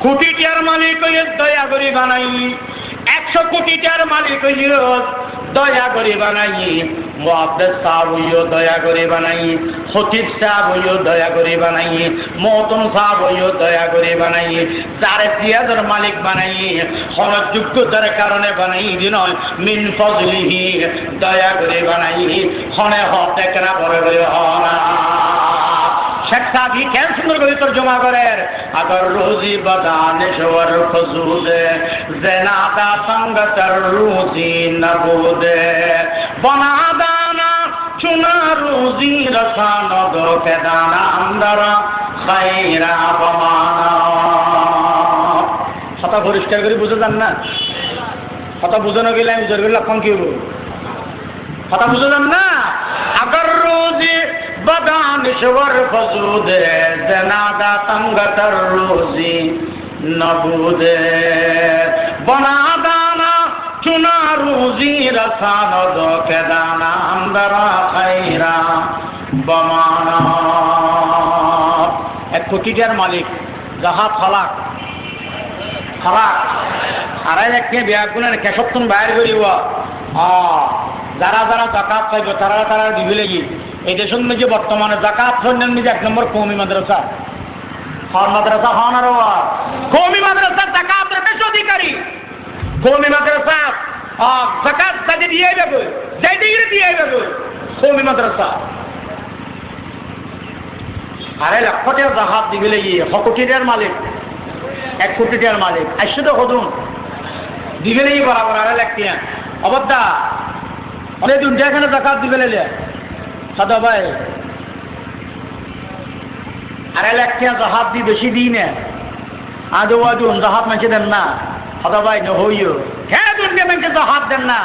কোটি টাকার মালিক হয়ে দয়া করে বানাই 100 কোটি টাকার মালিক হয়ে দয়া করে বানাই মুআদ্দিস সাহেব হইও দয়া করে বানাই খতিব সাহেব হইও দয়া করে বানাই মহতম সাহেব হইও দয়া করে বানাই যারে জিয়াদের মালিক বানাই হনর যোগ্যতার কারণে বানাই দিন মিন ফজলিহি দয়া করে বানাই হনে হতে কেনা বড় করে হনা শেখ সাহেব কেন সুন্দর করে তর্জমা করেন अगर रोजी बदानश्वर फजूदे ज़नादा संगतर रोजी नबूदे बना दाना चुना रोजी रसानो दो के दाना अंदरा खैरा बमाना কথা পরিষ্কার করে বুঝে যান না কথা বুঝানো গেলে আমি জোর করে লক্ষণ কি হবো কথা বুঝে যান না अगर रोजी बदानश्वर फजूदे ज़नादा संगतर रोजी नबूदे बना दाना चुना रोजी रसानो दो के दाना अंदरा खैरा बमाना 1 কোটি টাকার মালিক যাহা ফালাক আড়াই লাখ টাকা বিয়া করলেন কেশবতন বাইর করিব যারা যারা যাকাত পাইব তারা দিবি লাগি এই দেশের মধ্যে বর্তমানে যাকাত সন্ন্যান মধ্যে 1 নম্বর কওমি মাদ্রাসা হন মাদ্রাসা হন আর কওমি মাদ্রাসা যাকাতের বেশি অধিকারী কওমি মাদ্রাসা যাকাত তাদের দিয়ে যাবে যাই ডিগ্রি দিয়ে যাবে কওমি মাদ্রাসা আরে লক্ষ টাকা যাকাত দিবি লাগি 100 কোটি টাকার মালিক 1 কোটি টাকার মালিক আইসো তো হদুন দিবি লাগি বরাবর আড়াই লাখ টাকা অবদ্ধা অনেক দুনিয়া এখানে যাকাত দিবে লে সাদা ভাই আড়াই লাখ টাকা জাহাজ দি বেশি দিই না আদৌ জাহাজ মানছে দেন না সাদা ভাই নহইও হ্যাঁ দুনিয়া মানছে জাহাজ দেন না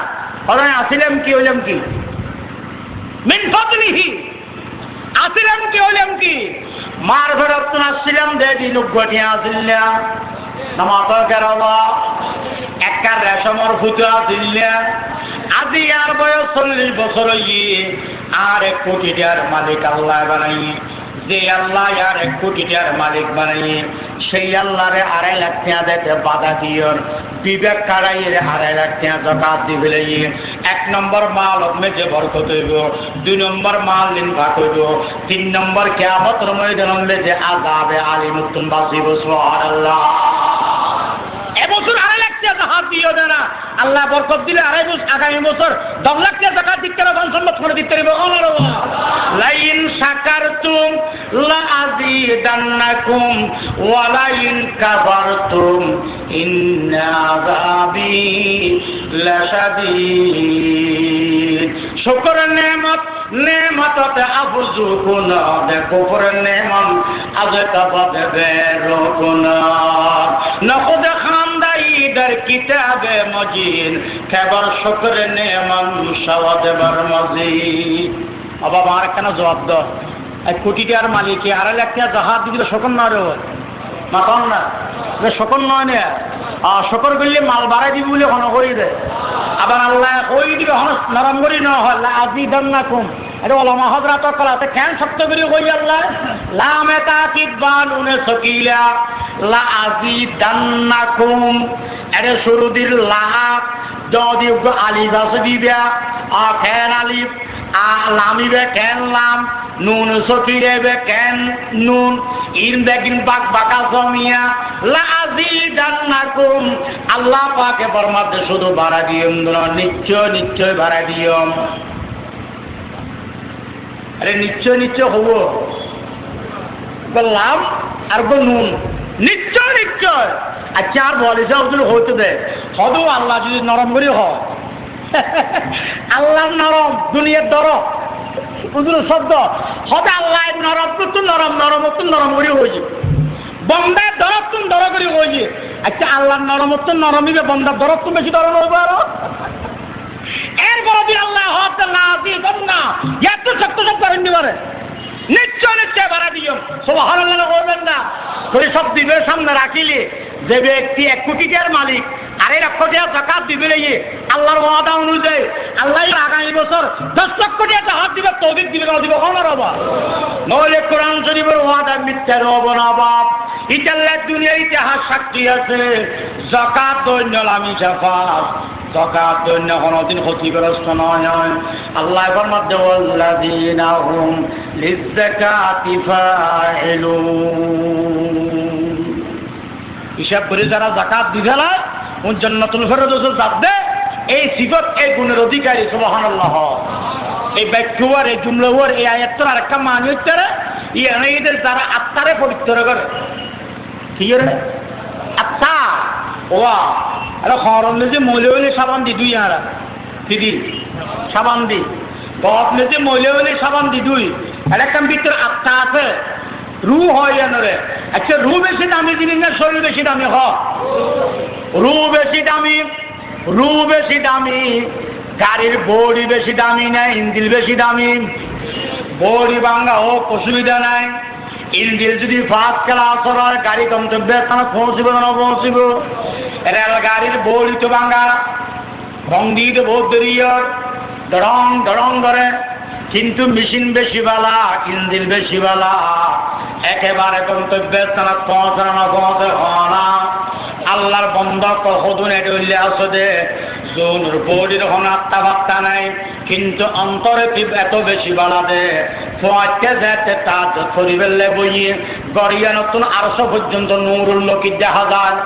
হ্যাঁ আসিলাম কি হইলাম কি মিন ফদলিহি আসিলাম কি হইলাম কি মার ঘরে আপনি আসছিলাম দে দিন গঠিয়া আসিল্লা নামাজ কেরালা একটা রেশমর ফুটো আসিল্লা আজি আর বয়স 40 বছর হইয়ে আর 1 কোটি টাকার মালিক আল্লাহ বানাই যে আল্লাহ আর 1 কোটি টাকার মালিক বানাই সেই আল্লাহরে 2.5 লাখ টাকা দিতে বাধা দিও বিবেক কারাই 2.5 লাখ টাকা যাকাত দিবে 1 নম্বর মাল মেজে বরকত হইব 2 নম্বর মাল ইনফাক হইব 3 নম্বর কিয়ামতের ময়দানে যে আযাবে আলিমুতুন বাসিব সুবহানাল্লাহ এবছর 2.5 লাখ টাকা যাকাত দিও না আল্লাহ বরকত দিলে আগামী বছর 10 লাখ টাকা যাকাত দিতে পারবে সম্মত করে দিতে পারবে অনারবা লাইন শাকারতুম লা আযীদান্নাকুম ওয়া লাইন কাফারতুম ইন্না আযাবি লাশাদীদ শুকর নেমততে আফুজু কোন কুফর নেমন আজকা বদবে রোকন নখদ খামদাই در কিতাব মজিদ খবর শুকর নেমন সওয়াদ বর মজিদ আবা মার কেন জবাব দাও 1 কোটি টাকার মালিক 2.5 লাখ টাকা জাহাজ দিলে শকর না রে মাতান না যে শকর নয় না শকর করলে মাল বাড়াই দিবি বলে ঘন করে দেয় আবার আল্লাহ ওই দিকে নরম করি না হয় আজিদান্নাকুম এটা ওলামা হযরত কলাতে কেন শক্ত করে কই আল্লাহ লা মাতাকিদ বানুনে সকিলা লা আজিদান্নাকুম এটা শুরু দিল লা যদি আলিফ আছে দিবা খেন আলিফ লামিবে কেন লাম, নুন সফিরেবে কেন নুন, ইন বেগিন বাক বাকা জমিয়া লাযিদান্নাকুম, আল্লাহ পাকে ফরমাতে শুধু বাড়া দিয়ম না, নিশ্চয় নিশ্চয় বাড়া দিয়ম। আরে নিশ্চয় নিশ্চয় হব লাম আর নুন, নিশ্চয় নিশ্চয়। আচ্ছা আর বলে যাও হইতে দে হদু আল্লাহ যদি নরম করে হয়, আল্লাহ নরম দুনিয়ার দর বুঝলো শব্দ হবে, আল্লাহ নরম তো নরম, নরম তো নরম করে হয়েছে, বন্দার দরদ তুমি দর করে হয়েছে। আচ্ছা আল্লাহ নরম তো নরমিবে, বন্দার দরদ তুমি বেশি দরম হইবে আরো। এরপর আল্লাহ হতে না দিয়ে না এত শক্ত শক্ত হিন্দি পারে, নিশ্চয় নিশ্চয় ভাড়া দিও। সুবহানাল্লাহ বলবেন না, ওই সব দিবের সামনে রাখিলে যে ব্যক্তি 1 কোটি টাকার মালিক আর 1 লক্ষ টাকা যাকাত দিবে, আল্লাহর ওয়াদা অনুযায়ী আল্লাহ আগামী বছর 10 লক্ষ টাকা হাত দিবে, তৌফিক দিবে না দিবে কোন রবা নইলে কোরআন শরীফের ওয়াদা মিথ্যা হবে না বাপ। ইতাল্লাহ দুনিয়ার ইতিহাস সাক্ষী আছে, যাকাত দৈন্যলামি শাফাত, যাকাত দৈন্য কোনদিন ক্ষতিগ্রস্ত নয়। আল্লাহ ফরমাতে ওয়াল্লাযীনা হুম লিয-যাকাতি ফাইলুন, হিসাব করে যারা যাকাত দিবেলা ও জান্নাতুল ফেরদৌসে যাবে, এই সিফত এই গুণের অধিকারী। সুবহানাল্লাহ। এই বাক্যর এই জুমলার এই আয়াতের আরেকটা মানে হচ্ছে এদের যারা আত্মারে পবিত্র করে, ঠিক আছে আত্মা ওয়া আরে খরমে যে মইলে হইলে সাবান দি দুই আর দিদি সাবান দি গপলে যে মইলে হইলে সাবান দি দুই, আর একটা ভিতর আত্মা আছে, রু হয় জানরে। আচ্ছা রু বেশি দামি জিনিস না শরীর বেশি দামি? রু বেশি দামি, রু বেশি দামি। গাড়ির বডি বেশি দামি না ইঞ্জিন বেশি দামি? বডি ভাঙ্গা হোক অসুবিধা নাই, ইঞ্জিন যদি ফার্স্ট ক্লাস হয় গাড়ি গন্তব্যে পৌঁছব না পৌঁছব। রেল গাড়ির বডি তো ভাঙ্গা, রং দিয়ে তো বহুত দেরি হয়, ডরং ডরং করে, কিন্তু মেশিন বেশি বালা, ইঞ্জিন বেশি বালা, একেবারে গন্তব্যের স্থানে পৌঁছানো না পৌঁছে না। আল্লাহর বন্ধ কখন এটা উল্লে আসে জোর বডির কোনো আত্মা বার্তা নাই, কিন্তু অন্তরে এত বেশি বাড়া দে পৌঁছতে যেতে তার শরীরে বইয়ে গড়িয়া নতুন 800 পর্যন্ত নূরুল লোকি দেখা যায়।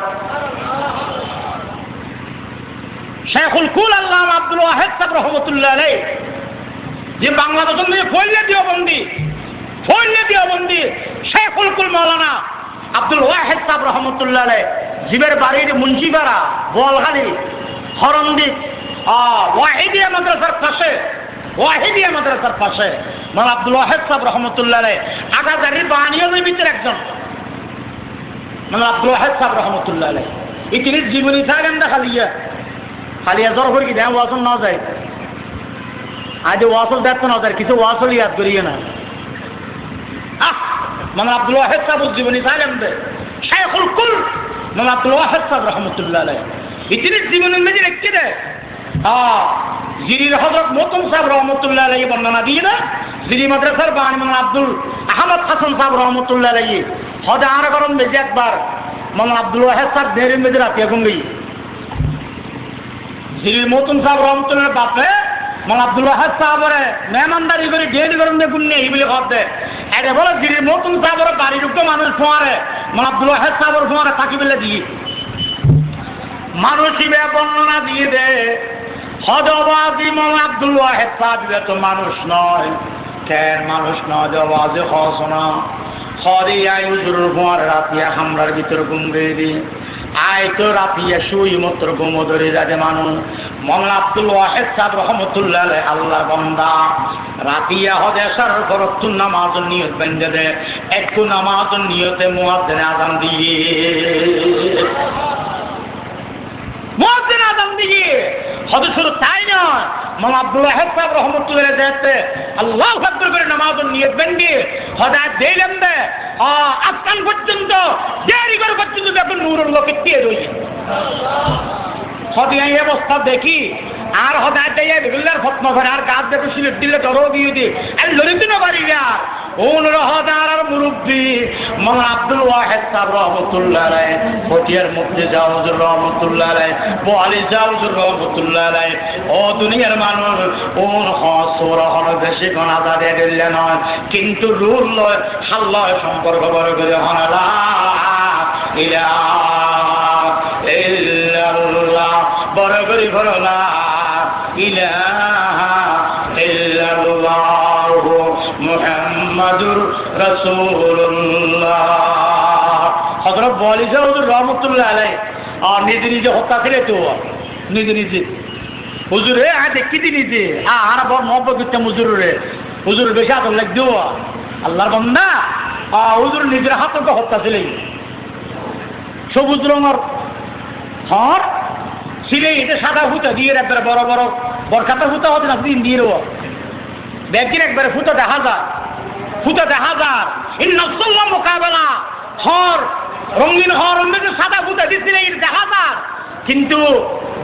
শেখুল কুল আল্লামা আব্দুল ওয়াহিদ সাহেব রহমতুল্লাহ আলাইহি যে বাংলাদেশের নিয়ে ফইলে দিওবন্দি শেখুল কুল মাওলানা আব্দুল ওয়াহিদ সাহেব রহমতুল্লাহ আলাইহি জীবের বাড়ির মুন্সিপাড়া বোয়ালখালী হরমদ্বীপ ওয়াহিদিয়া মাদ্রাসার পাশে, ওয়াহিদিয়া মাদ্রাসার পাশে মাওলানা আব্দুল ওয়াহিদ সাহেব রহমতুল্লাহ আলাইহি আগাজারির বানিয়াদের ভিতরে একজন মাওলানা আব্দুল ওয়াহিদ সাহেব রহমতুল্লাহ আলাইহি এই তিনি জীবনী থাকেন না খালিয়া জ্বর করে কি দেয় ওয়াসল না যায়, আজ ওয়াসল দেখতে না যায়, কিছু ওয়াসল ইয়াদ করিয়ে না। মাওলানা আব্দুল ওয়াহিদ সাহেব জীবনী থাকেন দে শেখুল কুল মাওলানা আব্দুল ওয়াহিদ সাহেব রহমতুল্লাহ আলাইহি ইতিনি জীবনের মেঝে রেখে দেয়। জিরির হযরত মতুম সাহেব রহমতুল্লাহ আলাইহি বর্ণনা দিয়ে না, জিরি মাদ্রাসার বানি মাওলানা আব্দুল আহমদ হাসান সাহেব রহমতুল্লাহ আলাইহি হদে আর গরম বেজে একবার মাওলানা আব্দুল ওয়াহিদ সাহেব দেরের মেঝে রাতিয়া গুঙ্গি জিরির মতুম সাহেব রহমতুল্লাহ বাপে মাওলানা আব্দুল ওয়াহিদ সাহেবের মেহমানদারি করে ডেলি গরম দিয়ে গুন্নে এই বলে ভাবতে এটা বলে জিরির মতুম সাহেবের বাড়ির উঠে মানুষ ফোয়ারে মাওলানা আব্দুল ওয়াহিদ সাহেবের ফোয়ারে থাকি বেলে দিয়ে মানুষ বর্ণনা দিয়ে দে হদবাজি মাওলানা আব্দুল ওয়াহিদ সাহেব তো মানুষ নয়, কেন মানুষ নয়? দেওয়াজে হসনা হরে আই হুজুরের ফোয়ার রাতিয়া হামরার ভিতর ঘুমবে দি আয় তো রাতিয়া শুই মত্র ঘুমো ধরে যাতে মানুষ। মাওলানা আব্দুল ওয়াহিদ সাহেব রহমতুল্লাহ আলাইহি আল্লাহর বান্দা রাতিয়া হদে সার করতুন নামাজ নিয়ত বেঁধে দে, একটু নামাজ নিয়তে মুয়াজ্জিন আযান দিয়ে মুয়াজ্জিন আযান দিয়ে হদে শুরু তাই নয়। মাওলানা আব্দুল ওয়াহিদ সাহেব রহমতুল্লাহ আলাইহি দেখতে আল্লাহু আকবার করে নামাজ নিয়ত বেঁধে হদা দিলাম দে আজকাল পর্যন্ত দেরি করে পর্যন্ত দেখুন নূরুল লোকে দিয়ে রয়েছে হদে এই অবস্থা দেখি আর হদা দিয়ে বিল্লার ফতমা করে আর গাছ দেখে সিলেট দিলে ডরও দিয়ে দি আর লড়িতে না পারি আর উন রহদার মুরব্বী মাওলানা আব্দুল ওয়াহিদ সাহেব রহমাতুল্লাহ আলাইহি, ফটিয়ার মুফতি জাওজুর রহমাতুল্লাহ আলাইহি, বোয়ালি জাওজুর রহমাতুল্লাহ আলাইহি। ও দুনিয়ার মানুষ, ওর হসর হল বেশি গোনা দাদে দিলে নয়, কিন্তু রুল লয় হাল্লয় সম্পর্ক বড় করে হনালা ইলাহা ইল্লাল্লাহ বড় করে ভরলা ইলাহা ইল্লাল্লাহ মুহাম্মাদুর রাসূলুল্লাহ। হযরত বোয়ালি জাওজুর রহমাতুল্লাহ আলাইহি আর নিজে নিজে হত্যা করে তো নিজে নিজে হুজুর রে আজ কি দিন নিজে আর বড় মহব্বত করতে হুজুর রে, হুজুর বেশি আদর লাগ দিও আল্লাহর বান্দা। হুজুর নিজের হাতকে হত্যা ছিল, সবুজ রঙের হর ছিলে, এটা সাদা ফুটা দিয়ে একবারে বড় বড় বরখাতা ফুটা হতে না দিন দিয়ে দেবো ব্যাগের একবারে ফুটা দেখা যায়, ফুটা দেখা যায় ইন্নাল্লাহ মোকাবেলা হর রঙিন হর অন্যকে সাদা ফুটা দিচ্ছিল দেখা যায়, কিন্তু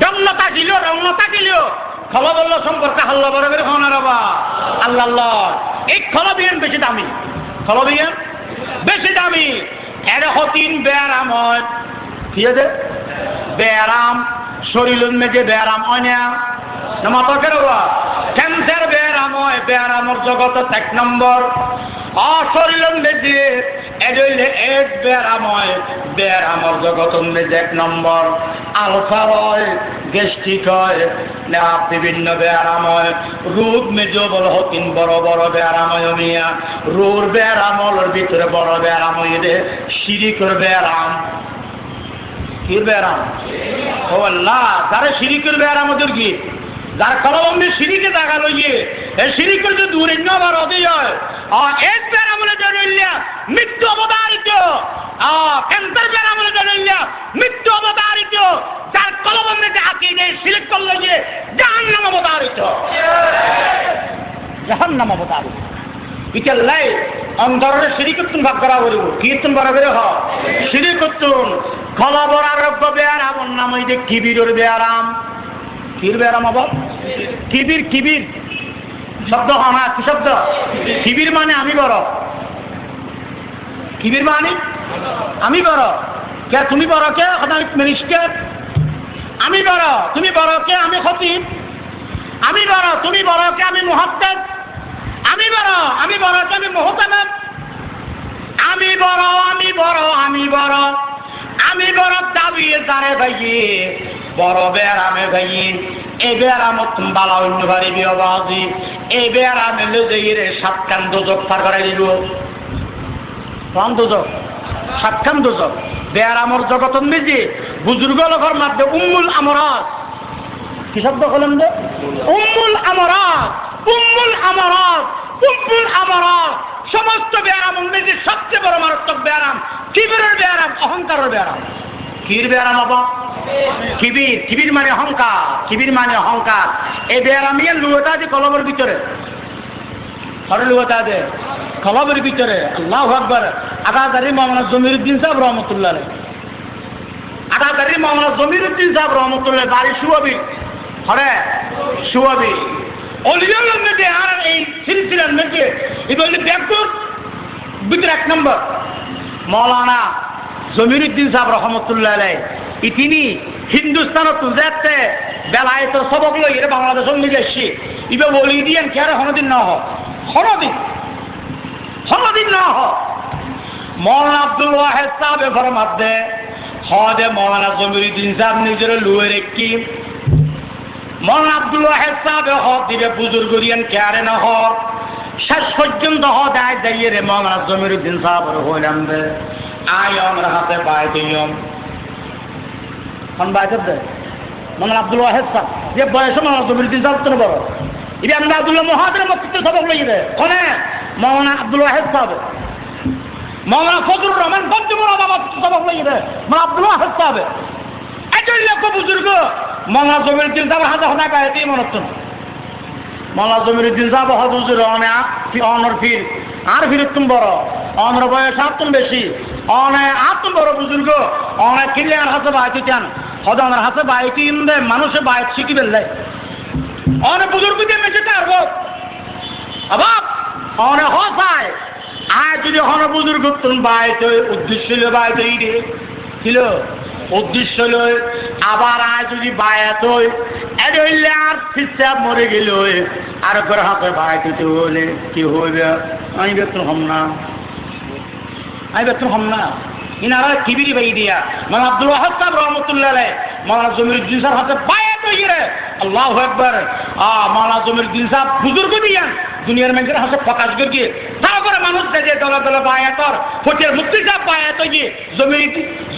রংলতা দিল রংলতা দিল খলা বলল সম্পর্কে হাল্লা বড় করে খাওয়ানো রাবা আল্লাহ আল্লাহ। এই খলা বিয়ান বেশি দামি, খলা বিয়ান বেশি দামি। এর হতিন ব্যারাম হয়, ঠিক আছে ব্যারাম শরীরের মেঝে ব্যারাম হয় না মাতাকে ক্যান্সার ব্যারাম হয়, ব্যারামর জগত 1 নম্বর। শরীরের মেঝে এড ব্যারাম হয়, ব্যারামর জগত মেঝে 1 নম্বর। আলফা হয়, গ্যাস্ট্রিক হয়, না বিভিন্ন ব্যারাম হয়। রোগ মেজো বল হতিন বড় বড় ব্যারাম হয় মিয়া। রোর ব্যারামর ভিতরে বড় ব্যারাম হইলে শিরিকের ব্যারাম। কি ব্যারাম? ও আল্লাহ, যারা শিরিকের ব্যারাম ওদের কি যার কলবম্বে সিঁড়িকে দেখা লইয়ে এই সিঁড়িকে যদি দূরে নেবার অধি হয় এক ব্যারামলে জড়িয়া মৃত্যু অবতারিত, ক্যান্সার ব্যারামলে জড়িয়া মৃত্যু অবতারিত। যার কলবম্বে যে আকিদে সিলেক্ট করলো যে জাহান্নাম অবতারিত, জাহান্নাম অবতারিত। ইতাল্লাই অন্তরে সিঁড়িকুত্তুন ভাগ করা করিব, কীর্তন করা করে হ সিঁড়িকুত্তুন খলবর আরোগ্য ব্যারাম নাম ওই যে কিবিরের ব্যারাম। কির ব্যারাম আবার কিবির, কিবির শব্দ হনা কি শব্দ? কিবির মানে আমি বড়, কিবির মানে আমি বড়। কে তুমি বড় কে? মিনিস্টার আমি বড়, তুমি বড় কে? আমি খতিব আমি বড়, তুমি বড় কে? আমি মুহাদ্দিস আমি বড়, আমি বড় কে? আমি মুহতামিম আমি বড়, আমি বড়, আমি বড়, আমি বড় দাবি তারে ভাইয়ে বড় ব্যারামে ভাইয়ে। এই ব্যারামত বালা অন্য ভারি বিবাজি, এই ব্যারামে লেজে 7 কান দোজক পার করাই দিব। কোন দোজক? 7 কান দোজক। ব্যারামর জগত নিজে বুজুর্গ লোকের মধ্যে উম্মুল আমরাত, কি শব্দ বলেন যে? উম্মুল আমরাত, উম্মুল আমরাত, উম্মুল আমরাত। সমস্ত ব্যারামের মধ্যে সবচেয়ে বড় মারাত্মক ব্যারাম কিবিরের ব্যারাম, অহংকারের ব্যারাম। কির ব্যারাম বাবা? কিবির। কিবির মানে অহংকার, কিবির মানে অহংকার। এই ব্যারামিয়া লুয়েটা আছে কলবের ভিতরে, হরে লুয়েটা আছে কলবের ভিতরে। আল্লাহু আকবার। আগাদারি মাওলানা জমিরুদ্দিন সাহেব রহমতুল্লাহ আলাইহি, আগাদারি মাওলানা জমিরুদ্দিন সাহেব রহমতুল্লাহ বাড়ি সুয়াবি, হরে সুয়াবি অলিয়ার মধ্যে আর এই সিলসিলার মধ্যে এটা হচ্ছে ব্যাকুর ভিতরে 1 নম্বর মাওলানা জমিরুদ্দিন সাহেব রহমতুল্লাহ আলাইহি। তিনি হিন্দুস্তানত যাতে বেলায় তো সবক লই এটা বাংলাদেশের মিলে আসছি ইবে বলি দিয়েন কে আর হনদিন না হ, হনদিন হনদিন না হ। মৌলানা আব্দুল ওয়াহিদ সাহেব ফরমাতে হদে মৌলানা জমিরুদ্দিন সাহেব নিজের লুয়ের একটি মৌলানা আব্দুল ওয়াহিদ সাহেব হদ দিবে বুজুর্গ দিয়েন কে আর না হ। শেষ পর্যন্ত হদ আয় যাইয়ে রে মৌলানা জমিরুদ্দিন সাহেবের হইলাম দে আয় আমার হাতে পায় দিয়ম বাইতের দেয় মৌলানা আব্দুল ওয়াহিদ সাহেব যে বয়সে মৌলানা জমিরুদ্দিন সাহেব তো বড়। এটা আমরা আব্দুল্লাহ মহাদের মস্তিষ্ক সবক লেগে দেয় কোনে মৌলানা আব্দুল ওয়াহিদ সাহেব, মৌলানা ফজলুর রহমান বন্ধুমুরাদাবাদ সবক লেগে দেয় মৌলানা আব্দুল ওয়াহিদ সাহেব। একই লক্ষ বুজুর্গ মৌলানা জমিরুদ্দিন সাহেব হাতে হনায় পায় দিয়ে মনে হচ্ছে মৌলানা জমিরুদ্দিন সাহেব হজুর অনর ফির আর ফিরতুম বড়, অনর বয়স আত্ম বেশি, অনেক আত্ম বড় বুজুর্গ, অনেক কিলিয়ার হাতে বাইতে চান হদ আমার হাতে বাইতে ইন্দে মানুষে বাইক শিখি ফেললে অনেক বুজুর্গ দিয়ে মেশে তার আবার অনেক হসায় আর যদি হন বুজুর্গ তুন বাইত উদ্দেশ্য হইল বাইত রে ছিল উদ্দেশ্য হইল আবার আয় যদি বায়াত হই এর হইলে আর সিস্টেম মরে গেল আর করে হাতে বাইত হইতে হলে কি হইবে আমি বেতন হম না আমি বেতন হম না ইনারা কিবিরি বাই দিয়া মানে আব্দুল ওয়াহাব সাহেব রহমতুল্লাহ আলাইহি মাওলানা জমিরুদ্দিন সাহেব হাতে বায়াত হই রে আল্লাহু আকবার মাওলানা জমিরুদ্দিন সাহেব বুজুর্গ দিয়ান দুনিয়ার মানুষের হাতে প্রকাশ করিয়ে তারপরে মানুষ দেখে দলে দলে বায়াতর ফটিয়ার মুফতি সাহেব বায়াত হয়ে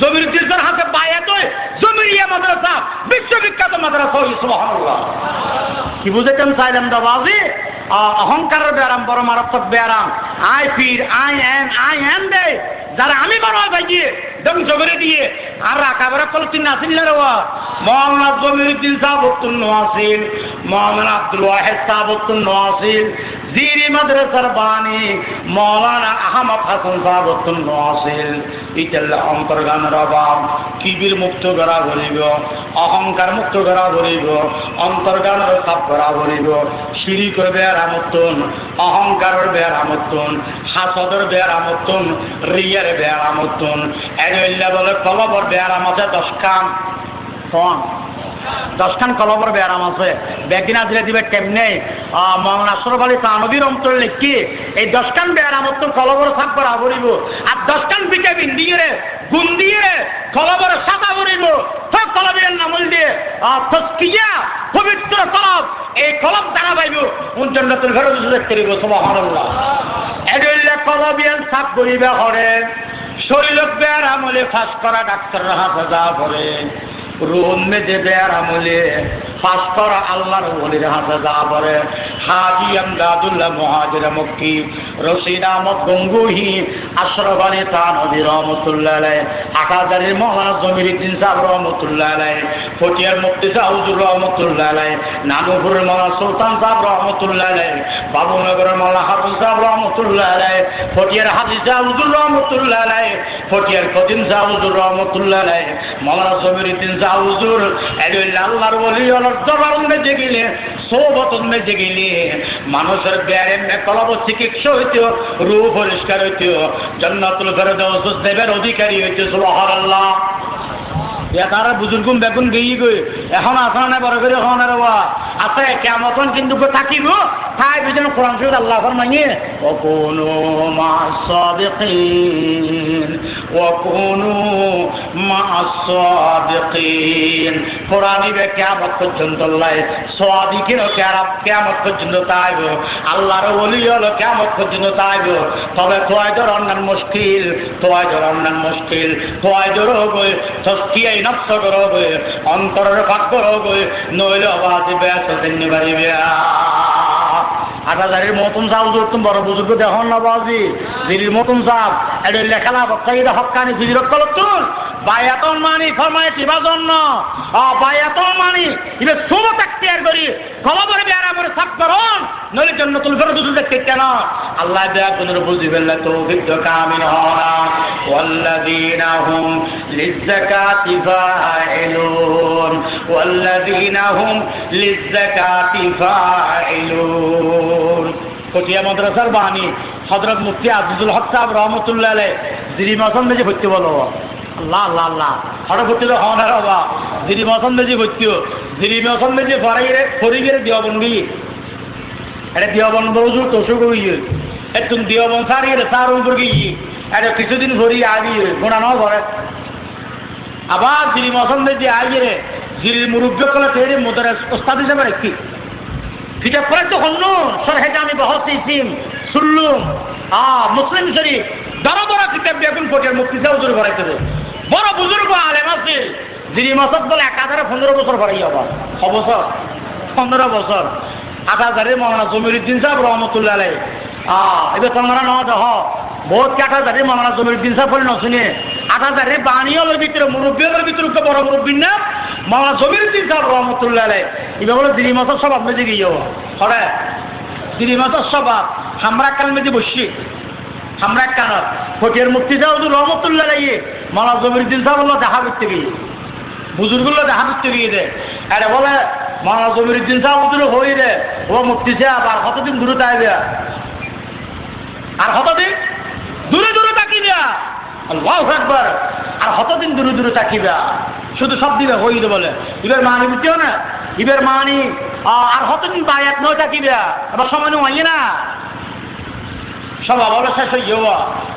জমিরুদ্দিন সাহেব হাতে বায়াত হয়ে জমিরিয়া মাদ্রাসা বিশ্ববিখ্যাত মাদ্রাসা হই সুবহানাল্লাহ কি বুঝেছেন চাইলাম দাবাজি অহংকারের ব্যারাম বড় মারাত্মক ব্যারাম আই ফির আই এম দে যারা আমি বড় ভাই গিয়ে ধ্বংস করে দিয়ে আর একেবারে কলতিন আসিল রে মাওলানা জমিরুদ্দিন সাহেব উত্তন্ন আসিল মাওলানা আব্দুল ওয়াহিদ সাহেব উত্তন্ন আসিল জিরি মাদ্রাসার বাণী মাওলানা আহমদ হাসান সাহেব উত্তন্ন আসিল ইতাল্লা অন্তর্গানের অভাব কিবির মুক্ত করা বলিব অহংকার মুক্ত করা বলিব অন্তর্গানের সাপ করা বলিব শিরিকের বেয়ারামতন অহংকারের বেয়ারামতন হাসদের বেয়ারামতন রিয়ার বেয়ারামতন এজল্লা বলে কলবর বেয়ারাম আছে 10 খান 10 খান কলবর বেয়ারাম আছে বেগিনা দিলে দিবে কেমনে মাওলানা আশরাফ আলী থানভীর অন্তর লিখি এই 10 খান বেয়ারামতন কলবর সাপ করা বলিব আর 10 খান ভিটামিন দিয়ে গুণ দিয়ে কলবর সাপা বলিব সব কলবের নামল দিয়ে তসকিয়া পবিত্র কলব এই কলব দ্বারা পাইব জান্নাতুল ফেরদৌস দেখতে পাইব সুবহানাল্লাহ এডল্লা কলবিয়ান সাপ করিবে করে শরীরক বেয়ার আমলে ফাঁস করা ডাক্তাররা হাফেজা করে রুহুন মেজে বেয়ার আমলে ফাঁস করা আল্লাহর ওলির হাফেজা করে হাজি আমদাদুল্লাহ মুহাজির মক্কি রশিদ আহমদ গঙ্গুহি আশরাফ আলী থানভী রহমতুল্লাহ আলাইহি আকাজারির মাওলানা জমিরুদ্দিন সাহেব রহমতুল্লাহ আলাইহি ফটিয়ার মুফতি হুজুর রহমতুল্লাহ আলাইহি নানুপুরের মাওলানা সুলতান সাহেব রহমতুল্লাহ আলাইহি বাবুনগরের মাওলানা হাফিজ সাহেব রহমতুল্লাহ আলাইহি ফটিয়ার হাফিজ সাহেব হুজুর রহমতুল্লাহ আলাইহি ফটিয়ার খতিম সাহেব হুজুর রহমতুল্লাহ আলাইহি মাওলানা জমিরুদ্দিন সাহেব হুজুর আল্লাহর ওলি দরবার মেজে গেলে সোবতন মেজে গেলে মানুষের ব্যারে কলব চিকিৎসা হইতো রূহ পরিষ্কার হইতো জান্নাতুল ফেরদৌস দেবের অধিকারী হইতো সুবহানাল্লাহ তারা বুজুর্গুম বেগুন গিয়ে গই এখন আসা না বড় করে এখন আর আছে কেমন কিন্তু থাকিব তাই বুঝেন কোরআন শরীফ আল্লাহ ফরমাইয়ে ওয়াকুনু মা'আস-সাদিকিন ওয়াকুনু মা'আস-সাদিকিন কোরআন বে কিয়ামত পর্যন্ত আল্লাহ সাদিকিন ও কিয়ামত পর্যন্ত তাইব আল্লাহর ওলি হলো কিয়ামত পর্যন্ত তাইব তবে তোয়াইদর অন্যান্য মুশকিল তোয়াইদর হবে তসকিয়া নফস করবে অন্তরের পাক করবে নইলে আওয়াজ বেশ দিন বাড়িবে 8000 মতন সাহেব তুমি বড় বুজুর্গ দেখুন না বাজি দিল্লির মতন সাহেব এটা লেখালা বক্তাইদা হকানি দিলির কলতুন বায়াতন মানি ফরমায় দিবা জন্য বায়াতন মানি ইবে সব তাকতিয়ার করি কলবরে বেয়ারা করে সাফ করুন নইলে জান্নাতুল ফেরদৌস দেখতে কেন আল্লাহ বেয়াতনের বুঝিবেল্লা তৌফিক কামিল হনা ওয়াল্লাযীনা হুম লিয-যাকাতি ফাইলুন ওয়াল্লাযীনা হুম লিয-যাকাতি ফাইলুন কোটিয়া মাদ্রাসার বাণী হযরত মুফতি আজিজুল হক সাহেব রহমাতুল্লাহ আলাইহি দিলি মাসন মেজে ভর্তি বলো আল্লাহ আল্লাহ আল্লাহ হঠাৎ ভর্তি তো হওয়ার বাবা দিলি মাসন মেজে ভর্তি দিলি মাসন মেজে ফরাইরে ফরিগের দিয়াবন্দি এটা দিয়াবন বউজু তোষক হইয়ে তুমি দিয়াবন সারিয়ে সার উপর গিয়ে এটা কিছুদিন ভরি আগিয়ে গোনানো করে আবার দিলি মাসন মেজে আগিয়ে দিলির মুরব্বী কলা তেড়ে মোদার ওস্তাদ হিসেবে রাখি ঠিক আছে পরে তো হল সর হেঁটে আমি বহুত ইসিম শুনলুম মুসলিম শরীফ বড় বড় কিতাব বেগুন ফটিয়ার মুফতি সাহেব হুজুর ভরাইতে বড় বুজুর্গ আলেম আছে যিনি মাসত বলে 1015 বছর ভরাই আবার 15 বছর 8000 মাওলানা জমিরুদ্দিন সাহেব রহমতুল্লাহ আলাইহি এবার তোমরা না দেখ বহুত 8000 মাওলানা জমিরুদ্দিন সাহেব বলে নশুনে 8000 বাণীর ভিতরে মুরব্বীদের ভিতরে বড় মুরব্বী না মাওলানা জমিরুদ্দিন সাহেব রহমতুল্লাহ আলাইহি এবার বলে যিনি মাসত সব আপনি যে গিয়ে হরে যিনি মাসত সব আমরা কাল মেজে বসছি আমরা কেন ফটিয়ার মুফতি সাহেব রহমতুল্লাহ আলাইহি মাওলানা জমিরুদ্দিন সাহেব দেখা করতে গিয়ে বুজুর্গগুলো দেখা করতে গিয়ে দে আরে বলে মাওলানা জমিরুদ্দিন সাহেব হই রে ও মুফতি সাহেব আর কতদিন দূরে আইবে আর কতদিন দূরে দূরে তাকিবা, আল্লাহু আকবার। আর হতদিন দূরে দূরে তাকিবা, শুধু সব দিবে হইতে বলে ইবের মানি বুঝতেও না, ইবের মানি আর হতদিন বায়াত নয় তাকিবা, আবার সময় নয় না, সব আবার শেষ হয়ে যাওয়া,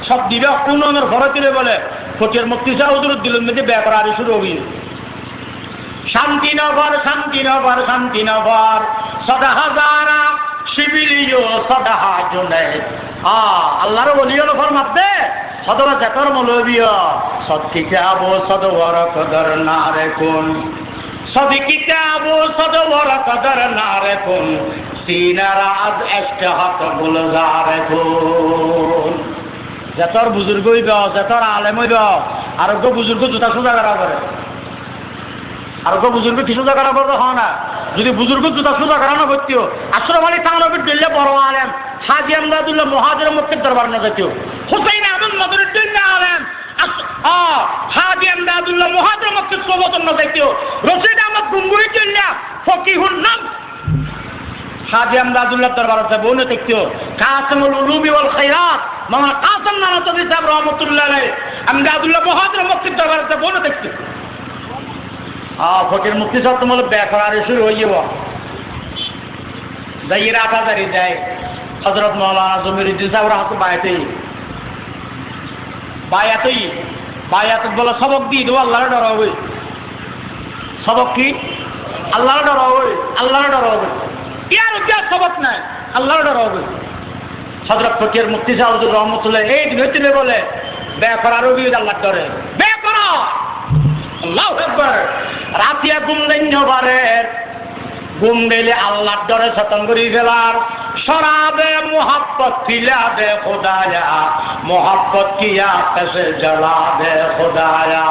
সব দিবে উন্নয়নের ঘরে তুলে বলে ফকির মুক্তি শাহ হুজুর দিলেন মধ্যে ব্যাপার আর শুরু হবি। শান্তিনগর শান্তিনগর শান্তিনগর সদা হাজারা শিবিলিও সদা হাজনে আল্লাহর বলিও নফর মাপতে সদরা জাতর মৌলবীয় সৎকি যাবো সদবর কদর না রেখুন, সদিকি যাবো সদবর কদর না রেখুন, সিনারাজ একটা হাত বুলজা রেখুন। যতর বুজুর্গ হইব, যতর আলেম হইব, আরোগ্য বুজুর্গ জুতা সুজা করা করে, আরোগ্য বুজুর্গ কি সুজা করা করতে হয় না। যদি বুজুর্গ জুতা সুজা করানো করতেও আশ্রম আলী তানবির দিল্লে বড় আলেম হাজি আমদাদুল্লাহ মহাজের মুক্তির দরবার না যেতেও, হুসাইন আহমদ মদরুদ্দিন আলেম হাজি আমদাদুল্লাহ মহাজের মুক্তির প্রবচন না যেতেও, রশিদ আহমদ গুঙ্গুই দিল্লা ফকিহুল নাম হাজি আমদাদুল্লাহ দরবার যাবো না দেখতেও, কাসিমুল উলুমি ওয়াল খায়রাত মামা কাসিম নানাতবি সাহেব রহমতুল্লাহ আলাইহি আমদাদুল্লাহ মহাজের মুক্তির দরবার যাবো না দেখতেও। ফকির মুক্তি সব তোমার ব্যাপার শুরু হয়ে যাব, যাই রাখা দাঁড়িয়ে দেয় হজরত মৌলানা জমিরুদ্দিন সাহেব হাত বায়াতই বলে সবক দিয়ে দেবো, আল্লাহর ডর হবে। সবক কি? আল্লাহর ডর হবে, আল্লাহর ডর হবে, ইয়ার সবক নাই, আল্লাহর ডর হবে। হজরত ফকির মুক্তি সাহেব রহমতুল্লাহ এই দিনে বলে ব্যাপার আরো আল্লাহর ডরে ব্যাপার আল্লাহু আকবার। রাতিয়া ঘুম দিন বারের ঘুম দিলে আল্লাহর ডরে সতন করি ফেলার, শরাবে মোহাব্বত পিলা দে খোদায়া, মোহাব্বত কিয়া कैसे जला दे खुदाया,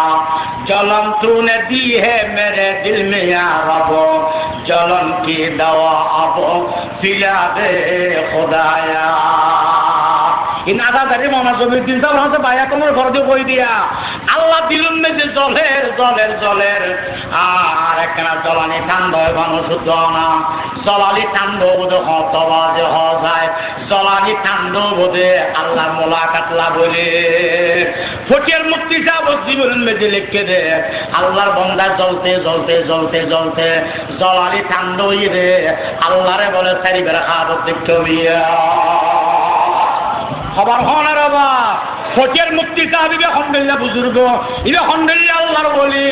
जलन तूने दी है मेरे दिल में या रब, जलन की दवा अब पिला दे खुदाया। ইন আদা গাড়ি মামা জমিরুদ্দিন সাহেব হাতে বায়া কোমর ঘর দিয়ে বই দিয়া আল্লাহ দিলুন মেঝে জলের জলের জলের আর একখানা জলানি ঠান্ডা বানো শুদ্ধ না, জলানি ঠান্ডা বোধ হতবাজে হয়, জলানি ঠান্ডা বোধে আল্লাহর মোলাকাত লাভ হইলে ফকির মুক্তি সাহেব জীবন মেঝে লিখে দে আল্লাহর বন্দা জ্বলতে জ্বলতে জ্বলতে জ্বলতে জলানি ঠান্ডা হইয়ে দে আল্লাহরে বলে সারি বেড়া খাওয়া দেখতে বিয়া খবর হন আর বাবা ফকির মুক্তি সাহেব আলহামদুলিল্লাহ বুজুর্গ ইবে আলহামদুলিল্লাহ আল্লাহর বলি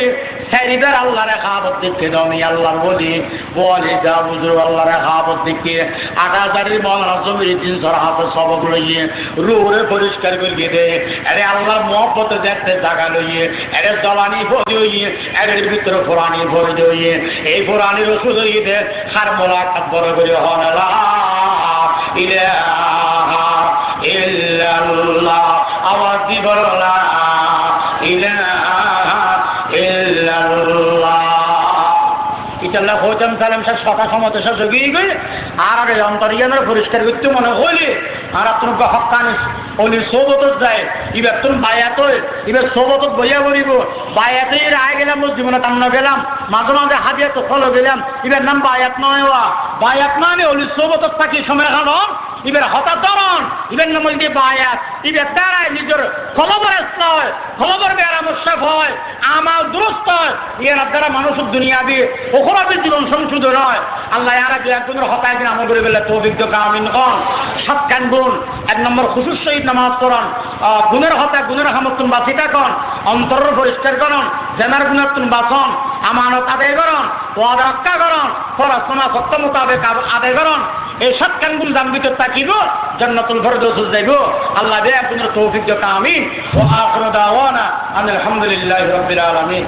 সারিবের আল্লাহরে খাওয়াবত দেখতে দমি আল্লাহর বলি বলি যা বুজুর্গ আল্লাহরে খাওয়াবত দেখে আটাজারির মৌলানা জমিরুদ্দিন সর হাতে সবক লইয়ে রুহরে পরিষ্কার করিয়ে দে আরে আল্লাহর মহব্বতে দেখতে জায়গা লইয়ে আরে জলানি ভরে হইয়ে এর ভিতরে ফোরানি ভরে দিয়ে এই ফোরানির ওষুধ হইয়ে দে খার মোলাকাত বড় করে হন লা ইলাহা ইল্লাল্লাহ আওয়াজ দিব লা ইলাহা ইল্লাল্লাহ। ইতাল্লাহ হোজাম সালাম সব কথা সমতে সব জগিয়ে গই আর আগে অন্তরিয়ানের পরিষ্কার করতে মনে হইলে আর আপনার হকানি অলি সোবত যায় এবার তুমি বায়াত এবার সোবত বইয়া বলিব বায়াতে আয় গেলাম জীবনে কান্না গেলাম মাঝে মাঝে হাজিয়া তো ফলো গেলাম এবার নাম বায়াত নয় বায়াত মানে অলি সোবত থাকি সময় কারণ এবার হঠাৎ ধরন এবার নাম দিয়ে বায়াত এবার তারাই নিজের খবর হয় খবর বেড়া মুশাক হয় আমার দুরস্ত হয় এর দ্বারা মানুষের দুনিয়া দিয়ে ওখরাতের জীবন সংশোধন হয়। আল্লাহ আর একজনের হতায় দিন আমল করে বেলা তৌফিক দাও আমিন কন। সাত কান গুণ এক নম্বর খুশুস সহিত নামাজ পড়ন, গুণের হতায় গুণের হামতুন বাঁচি থাকুন, অন্তর পরিষ্কার করুন, জেনার গুণের তুন বাঁচন, আমানত আদায় করুন, ওয়াদা রক্ষা করুন, পড়াশোনা সত্য মোতাবেক আদায় করুন। এই সাত কান গুণ দাম ভিতর তাকিব জান্নাতুল ফেরদৌস যাইব। আল্লাহ একজনের তৌফিক দাও আমিন। ওয়া আখিরু দাওয়ানা আলহামদুলিল্লাহি রাব্বিল আলামিন।